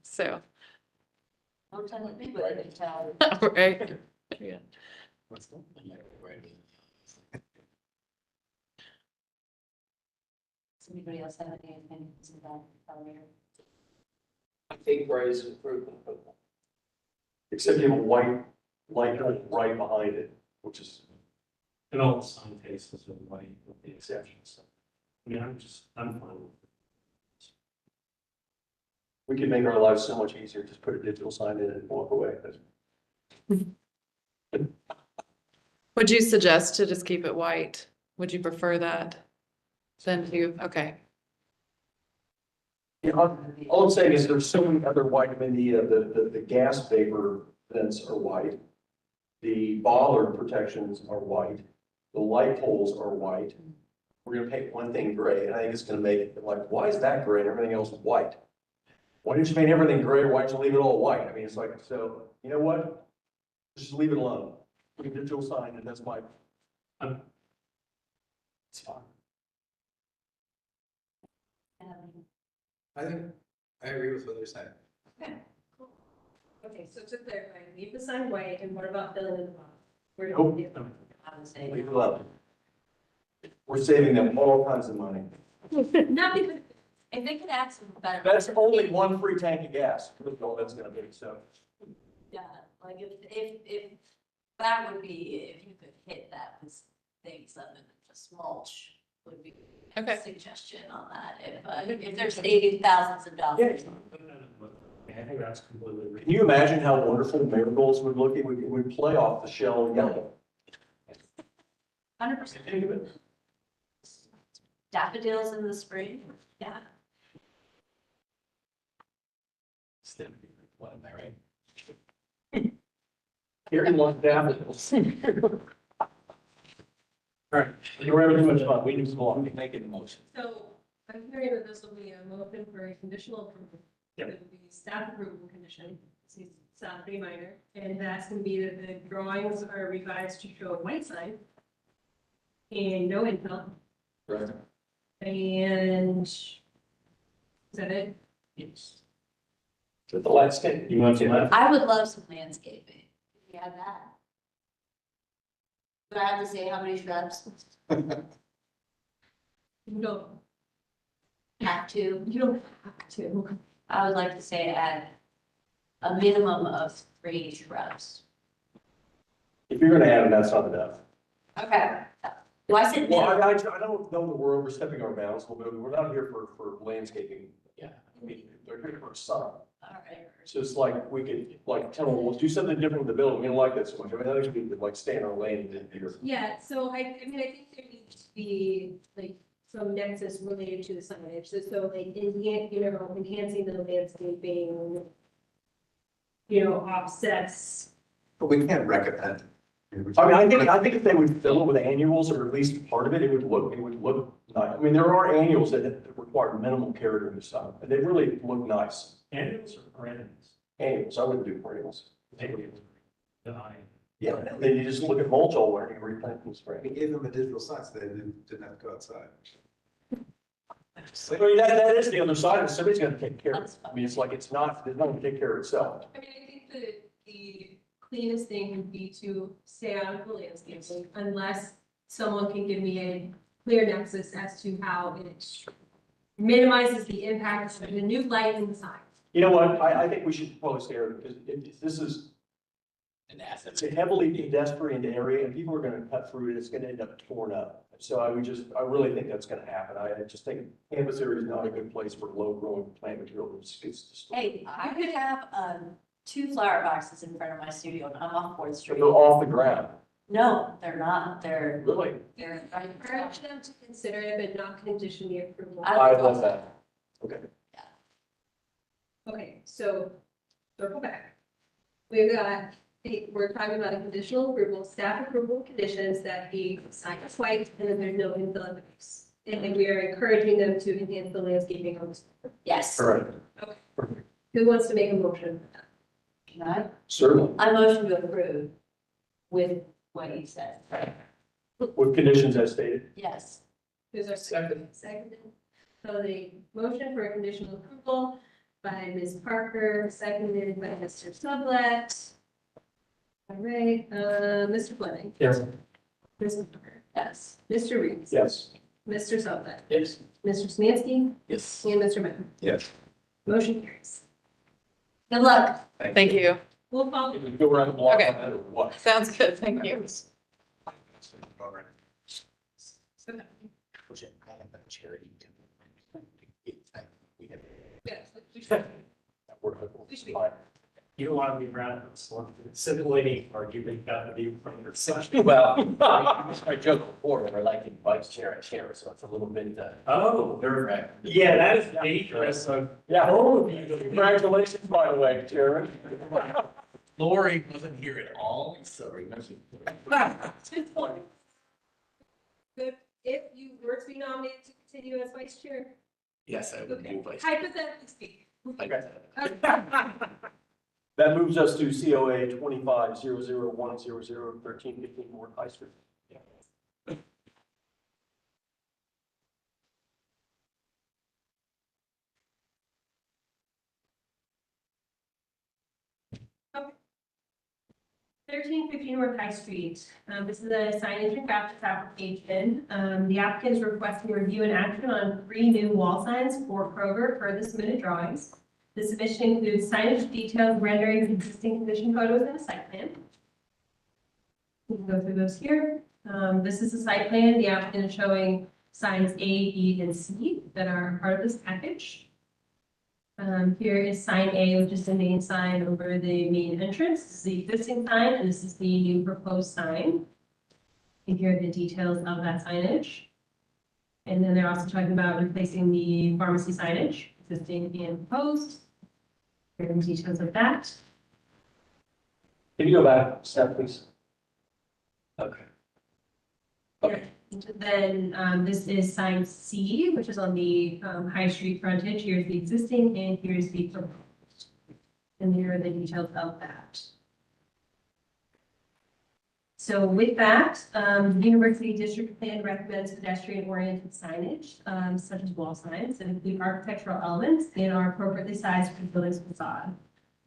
So, Don't tell me what they tell. right. Yeah. Does anybody else have any opinions about color? I think gray is improvement. Except you have a white light right behind it, which is, And all the sign faces are white with the exceptions. I mean, I'm fine with it. we could make our lives so much easier, just put a digital sign in and walk away. Would you suggest to just keep it white? Would you prefer that? Then you, okay. You know, all I'm saying is there's so many other white, I mean, the gas vapor vents are white. The bollard protections are white. The light poles are white. We're gonna paint one thing gray, and I think it's gonna make it like, why is that gray and everything else white? Why didn't you paint everything gray, or why didn't you leave it all white? I mean, it's like, so, you know what? Just leave it alone. Put a digital sign, and that's my. It's fine. I think, I agree with what they're saying. Okay, so to clarify, leave the sign white, and what about filling in the box? Where do Nope. we do? I would say. Leave it alone. We're saving them all kinds of money. Not because, If they could add some better. That's only one free tank of gas. That's all that's gonna be, so. Yeah, like if that would be, if you could hit that with things other than just mulch would be Okay. a suggestion on that. If they're saving thousands of dollars. I think that's completely. Can you imagine how wonderful marigolds would look? It would play off the shell yellow. 100%. Think of it. Daffodils in the spring, yeah. What am I right? Here in Los Daffodils. All right, you're having too much fun. We need some more. Make it a motion. so I'm hearing that this will be a motion for a conditional approval. Yep. It will be staff approval condition, this is sound pretty minor, and that's gonna be that the drawings are revised to show a white sign and no infill, Right. and is that it? Yes. With the landscape. You want to left? I would love some landscaping. If you have that. Do I have to say how many shrubs? You don't, Have to. you don't have to. I would like to say add a minimum of 3 shrubs. If you're gonna add them, that's not enough. Okay. Well, I said Well, minimum. I don't know that we're overstepping our bounds a little bit. We're not here for landscaping. Yeah. I mean, they're here for sun. All right. So it's like, we could, like, tell them, let's do something different with the building. We don't like that so much. I mean, I think we could like stay in our lane and here. Yeah, so I mean, I think there needs to be like some nexus related to the signage, so like, enhancing the landscaping, offsets. But we can't recommend. I mean, I think if they would fill it with annuals or at least part of it, it would look nice. I mean, there are annuals that require minimal care during the summer, and they really look nice. Annuals or perennials? Annuals, I wouldn't do perennials. Deny. Yeah, then you just look at mulch all winter and replant in the We spring. gave them a digital sign so they didn't have to go outside. I mean, that is the other side, and somebody's gonna take care of it. I mean, it's like, it's not gonna take care of itself. I mean, I think that the cleanest thing would be to stay out of the landscaping unless someone can give me a clear nexus as to how it minimizes the impact of the new light in the sign. You know what, I think we should probably stay here, because this is, An asset. it's a heavily pedestrian area, and people are gonna cut through it, it's gonna end up torn up. So I really think that's gonna happen. I just think campus area is not a good place for low growing plant material. Hey, I could have, 2 flower boxes in front of my studio and I'm off 4th Street. They're off the ground, No, they're not, they're, really. they're. Encourage them to consider it, but not condition the approval. I love that. Okay. Okay, so circle back. We've got, we're talking about a conditional approval, staff approval conditions that the sign is white and then there's no infill in the base. And then we are encouraging them to enhance the landscaping on this. Yes. Correct. Who wants to make a motion? Can I? Certainly. I motion to approve with what you said. With conditions as stated. Yes. Who's our second? Seconded. So the motion for a conditional approval by Ms. Parker, seconded by Mr. Sublet. All right, Mr. Fleming. Yes. Ms. Parker. Yes. Mr. Reeves. Yes. Mr. Sublet. Yes. Mr. Smansky. Yes. And Mr. Benton. Yes. Motion carries. Good luck. Thank you. We'll follow. If we go around and walk Okay. on that or what? Sounds good. Thank you. Charity. You don't want to be around simulating or you think that would be from your side. Well, I joked before, we're like in vice chair and chair, so it's a little bit, Oh, nerve-wracking. yeah, that is dangerous. So Yeah. all of you. Congratulations, by the way, Chairman. Lori wasn't here at all, so remember. Good. If you were to be nominated to continue as vice chair, Yes, I would do vice. hypothetically speaking. Okay. That moves us to COA 25-00100 1315 North High Street. Okay. 1315 North High Street. This is a signage and graphics application. The applicant is requesting review and action on 3 new wall signs for Kroger per the submitted drawings. The submission includes signage details, renderings, existing condition photos, and a site plan. We can go through those here. This is the site plan. The applicant is showing signs A, B, and C that are part of this package. Here is sign A, which is the main sign over the main entrance. This is the existing sign, and this is the new proposed sign. And here are the details of that signage. And then they're also talking about replacing the pharmacy signage, existing and proposed. Here are the details of that. Can you go back, Steph, please? Okay. Okay. Then this is sign C, which is on the High Street frontage. Here's the existing and here's the proposed. And here are the details of that. So with that, the University District Plan recommends pedestrian-oriented signage, such as wall signs, that include architectural elements and are appropriately sized for the building's facade.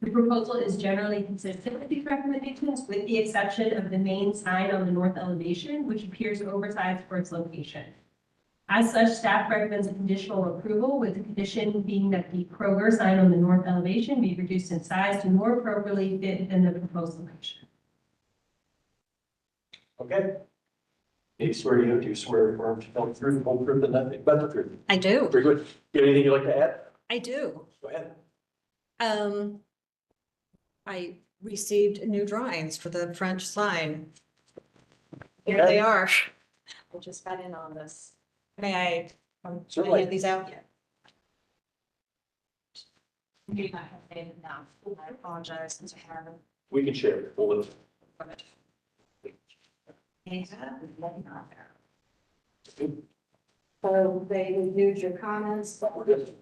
The proposal is generally consistent with these recommendations, with the exception of the main sign on the north elevation, which appears oversized for its location. As such, staff recommends a conditional approval, with the condition being that the Kroger sign on the north elevation be reduced in size to more appropriately fit within the proposed location. Okay. Do you swear you, do you swear affirm to tell the truth, the whole truth, and nothing but the truth? I do. Very good. You have anything you'd like to add? I do. Go ahead. I received new drawings for the French sign. Here Okay. they are. I just got in on this. May I Certainly. hand these out? You might have David now. I apologize since I haven't. We can share it. We'll live. So they reviewed your comments We're good.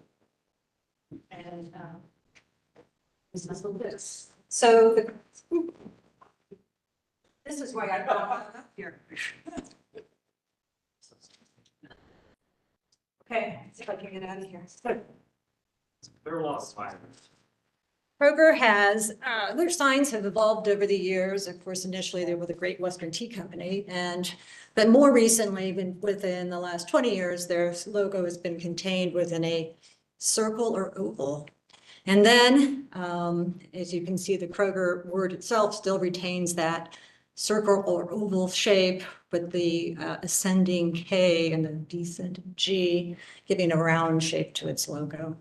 and, this is this. So the This is why I brought it up here. Okay, see if I can get out of here. There are a lot of signs. Kroger has, their signs have evolved over the years. Of course, initially they were the Great Western Tea Company, but more recently, even within the last 20 years, their logo has been contained within a circle or oval. And then, as you can see, the Kroger word itself still retains that circle or oval shape with the ascending K and the descending G, giving a round shape to its logo.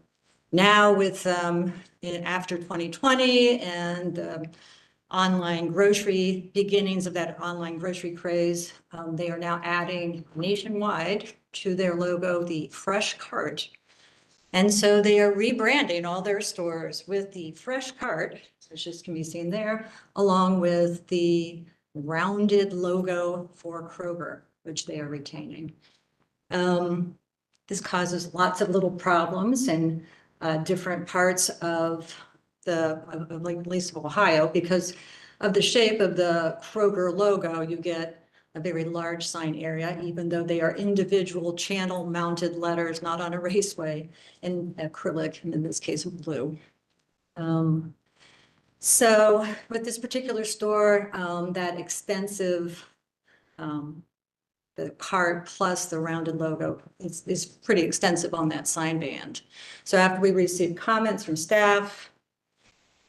Now with, after 2020 and online grocery, beginnings of that online grocery craze, they are now adding nationwide to their logo the Fresh Cart. And so they are rebranding all their stores with the Fresh Cart, which just can be seen there, along with the rounded logo for Kroger, which they are retaining. This causes lots of little problems in different parts of like at least of Ohio, because of the shape of the Kroger logo, you get a very large sign area, even though they are individual channel mounted letters, not on a raceway, in acrylic, and in this case, blue. So with this particular store, that extensive, the cart plus the rounded logo is pretty extensive on that sign band. So after we received comments from staff,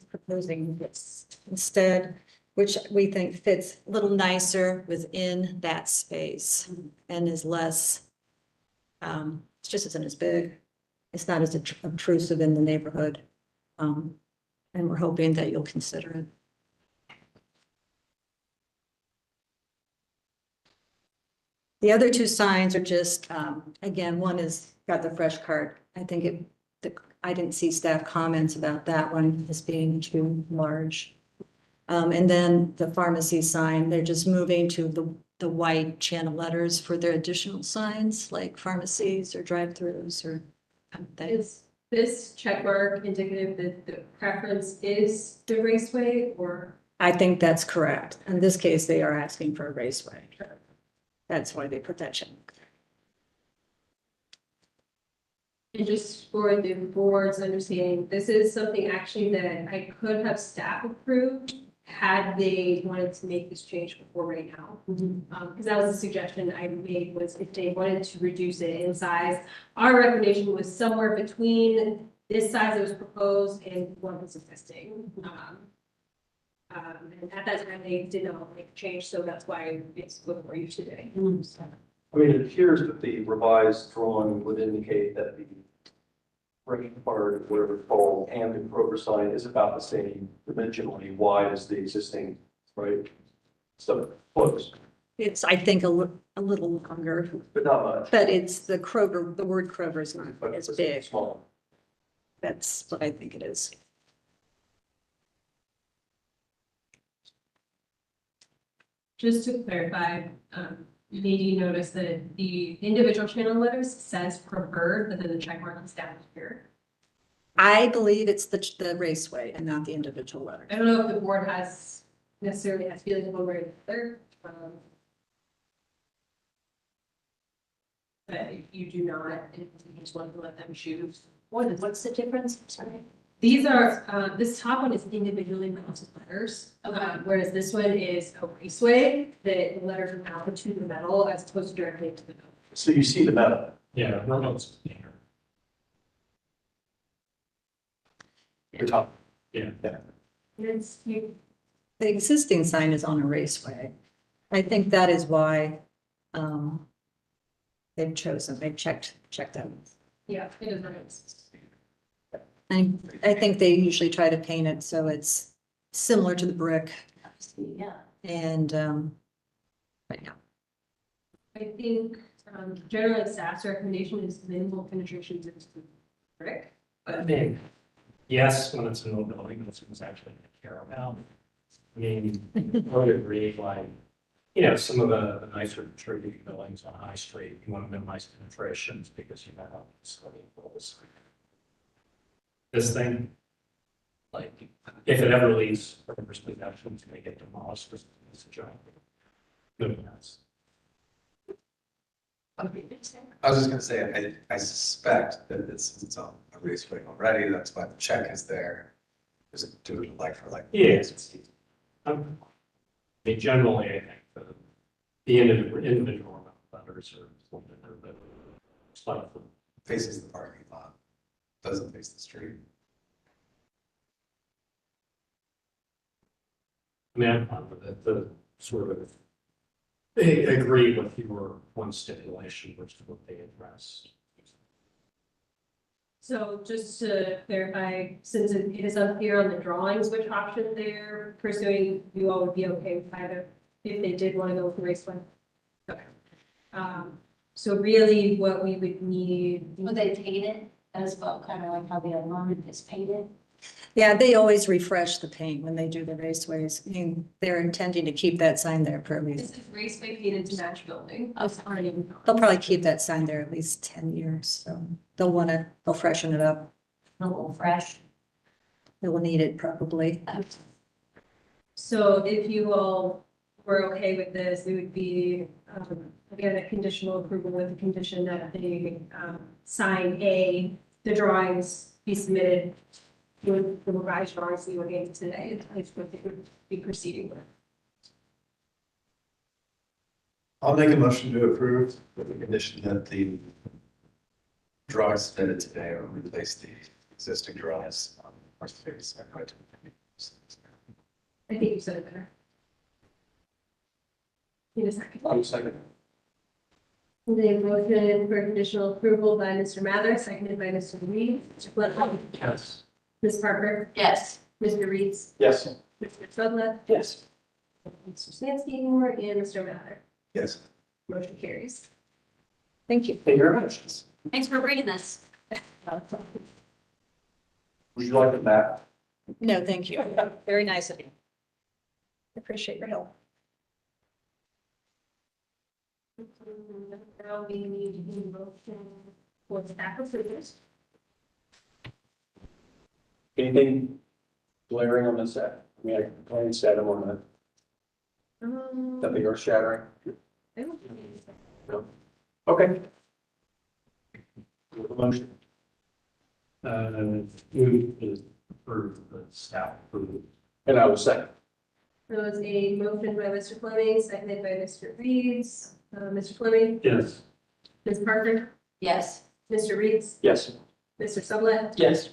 proposing this instead, which we think fits a little nicer within that space and is less, it just isn't as big. It's not as obtrusive in the neighborhood. And we're hoping that you'll consider it. The other two signs are just, again, one is got the Fresh Cart. I think I didn't see staff comments about that one as being too large. And then the pharmacy sign, they're just moving to the white channel letters for their additional signs, like pharmacies or drive-throughs or things. Is this check mark indicative that the preference is the raceway, or? I think that's correct. In this case, they are asking for a raceway. That's why they put that check. And just for the board's understanding, this is something actually that I could have staff approved had they wanted to make this change before right now. Because that was a suggestion I made, was if they wanted to reduce it in size. Our recommendation was somewhere between this size that was proposed and what was existing. And at that time, they did not make a change, so that's why it's before you today. I mean, it appears that the revised drawing would indicate that the Fresh Cart, whatever it's called, and the Kroger sign is about the same dimensionally wide as the existing, right? So close, It's, I think, a little longer, but not much. but it's the Kroger, the word Kroger is not But as it's big. small. That's what I think it is. Just to clarify, Nadine noticed that the individual channel letters says preferred, but then the check mark is down here. I believe it's the raceway and not the individual letter. I don't know if the board necessarily has feelings one way or the other. But if you do not, you just want to let them choose. What's the difference? Sorry. These are, this top one is individually mounted letters, whereas this one is a raceway, that the letters are mounted to the metal as opposed to directly to the metal. So you see the metal. Yeah, Reynolds. The top. Yeah. It's, you, The existing sign is on a raceway. I think that is why they've checked them. yeah, it is Reynolds. I think they usually try to paint it so it's similar to the brick Yeah. and, but yeah. I think generally staff's recommendation is minimal penetrations into the brick. I mean, yes, when it's an old building, that's what's actually care about. I mean, I would agree, like, you know, some of the nicer contributing buildings on High Street, you want to minimize penetrations because you have swimming pools. This thing, like, if it ever leaves purpose possession to make it demolished, it's a giant. Good mess. I was just gonna say, I suspect that it's on a raceway already, that's why the check is there. Is it do it like for like? Yeah. I mean, generally, I think the individual letters are something that it's like Faces the parking lot, doesn't face the street. I mean, I'm fine with it. The sort of agree with your one stipulation, which is what they addressed. So just to clarify, since it is unclear on the drawings which option they're pursuing, you all would be okay with either if they did want to go with the raceway? Okay. So really what we would need. Would they paint it as well, kind of like how the other one is painted? Yeah, they always refresh the paint when they do the raceways. I mean, they're intending to keep that sign there for at This least, is raceway painted to match building. Oh, they'll probably keep that sign there at least 10 years, so they'll freshen it up. A little fresh. They will need it probably. So if you all were okay with this, it would be, again, a conditional approval with the condition that they, sign A, the drawings be submitted with the revised drawings we were getting today, is what they would be proceeding with. I'll make a motion to approve with the condition that the drawings submitted today or replace the existing drawings on March 32nd. I think you said it better. Need a second. I'm second. The motion for conditional approval by Mr. Mather, seconded by Mr. Reed. Mr. Fletcher. Yes. Ms. Parker. Yes. Mr. Reeds. Yes. Mr. Sudleth. Yes. Mr. Snansky and Mr. Mather. Yes. Motion carries. Thank you. Thank you very much. Thanks for bringing this. Would you like it back? No, thank you. Very nice of you. Appreciate your help. Now we need a motion for staff approvals. Anything glaring on this set? I mean, I can plain set them on nothing earth shattering. I don't think so. Okay. Motion. Move to approve the staff approval. And I will second. There was a motion by Mr. Fleming, seconded by Mr. Reeds. Mr. Fleming, Yes. Ms. Parker, Yes. Mr. Reeds, Yes. Mr. Sublette, Yes.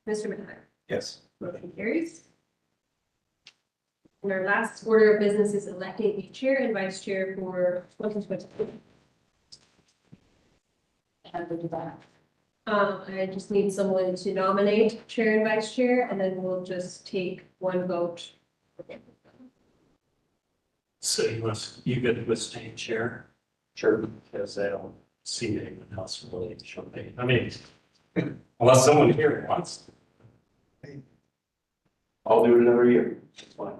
Mr. Mather. Yes. Motion carries. And our last order of business is electing a chair and vice chair for 2022. How to do that? I just need someone to nominate chair and vice chair, and then we'll just take one vote. So you get the state chair, Sure. because they don't see anyone else really should be. I mean, unless someone here wants. I'll do it another year. It's fine.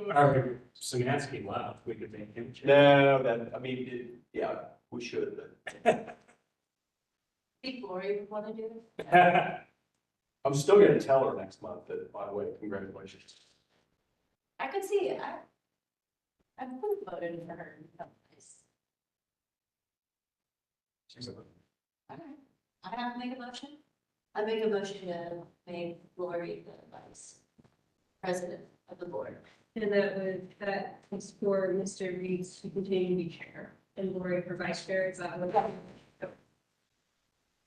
Or Samansky left, we could make him chair. No, I mean, yeah, we should, but Think Lori would want to do it? I'm still gonna tell her next month that, by the way, congratulations. I could see it. I would have voted for her. She's a- All right. I have to make a motion. I make a motion to make Lori the vice president of the board. And that is for Mr. Reeds to continue to be chair and Lori for vice chair, is that what?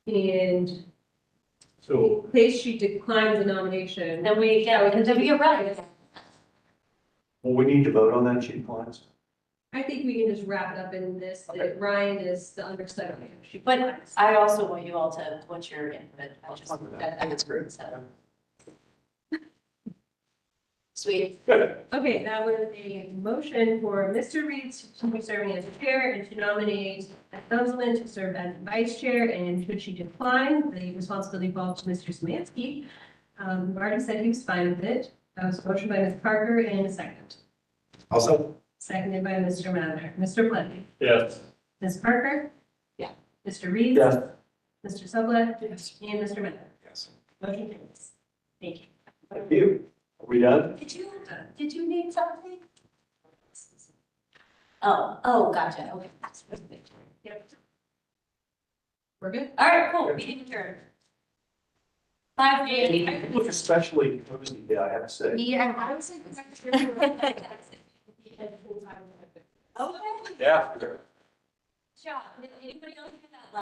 And So in case she declines the nomination. Then we get right. Well, we need to vote on that, she declines. I think we can just wrap it up in this, that Ryan is the understudy. if she But declines. I also want you all to, what's your input? I just, that's great. So. Sweet. Okay, that was a motion for Mr. Reed to continue serving as chair and to nominate a Councilman to serve as vice chair, and should she decline, the responsibility falls to Mr. Samansky. We've already said he was fine with it. That was a motion by Ms. Parker and a second. Also, Seconded by Mr. Mather. Mr. Fleming. yes. Ms. Parker? Yeah. Mr. Reed? Yes. Mr. Sublette? Yes. And Mr. Mather. yes. Motion carries. Thank you. Thank you. Are we done? Did you need something? Oh, gotcha. Okay. That's perfect. Yep. We're good? All right, cool. Meeting adjourned. 5:80. Look especially cozy, yeah, I have to say. Yeah, I was like. Okay. Yeah. Job. Did anybody else have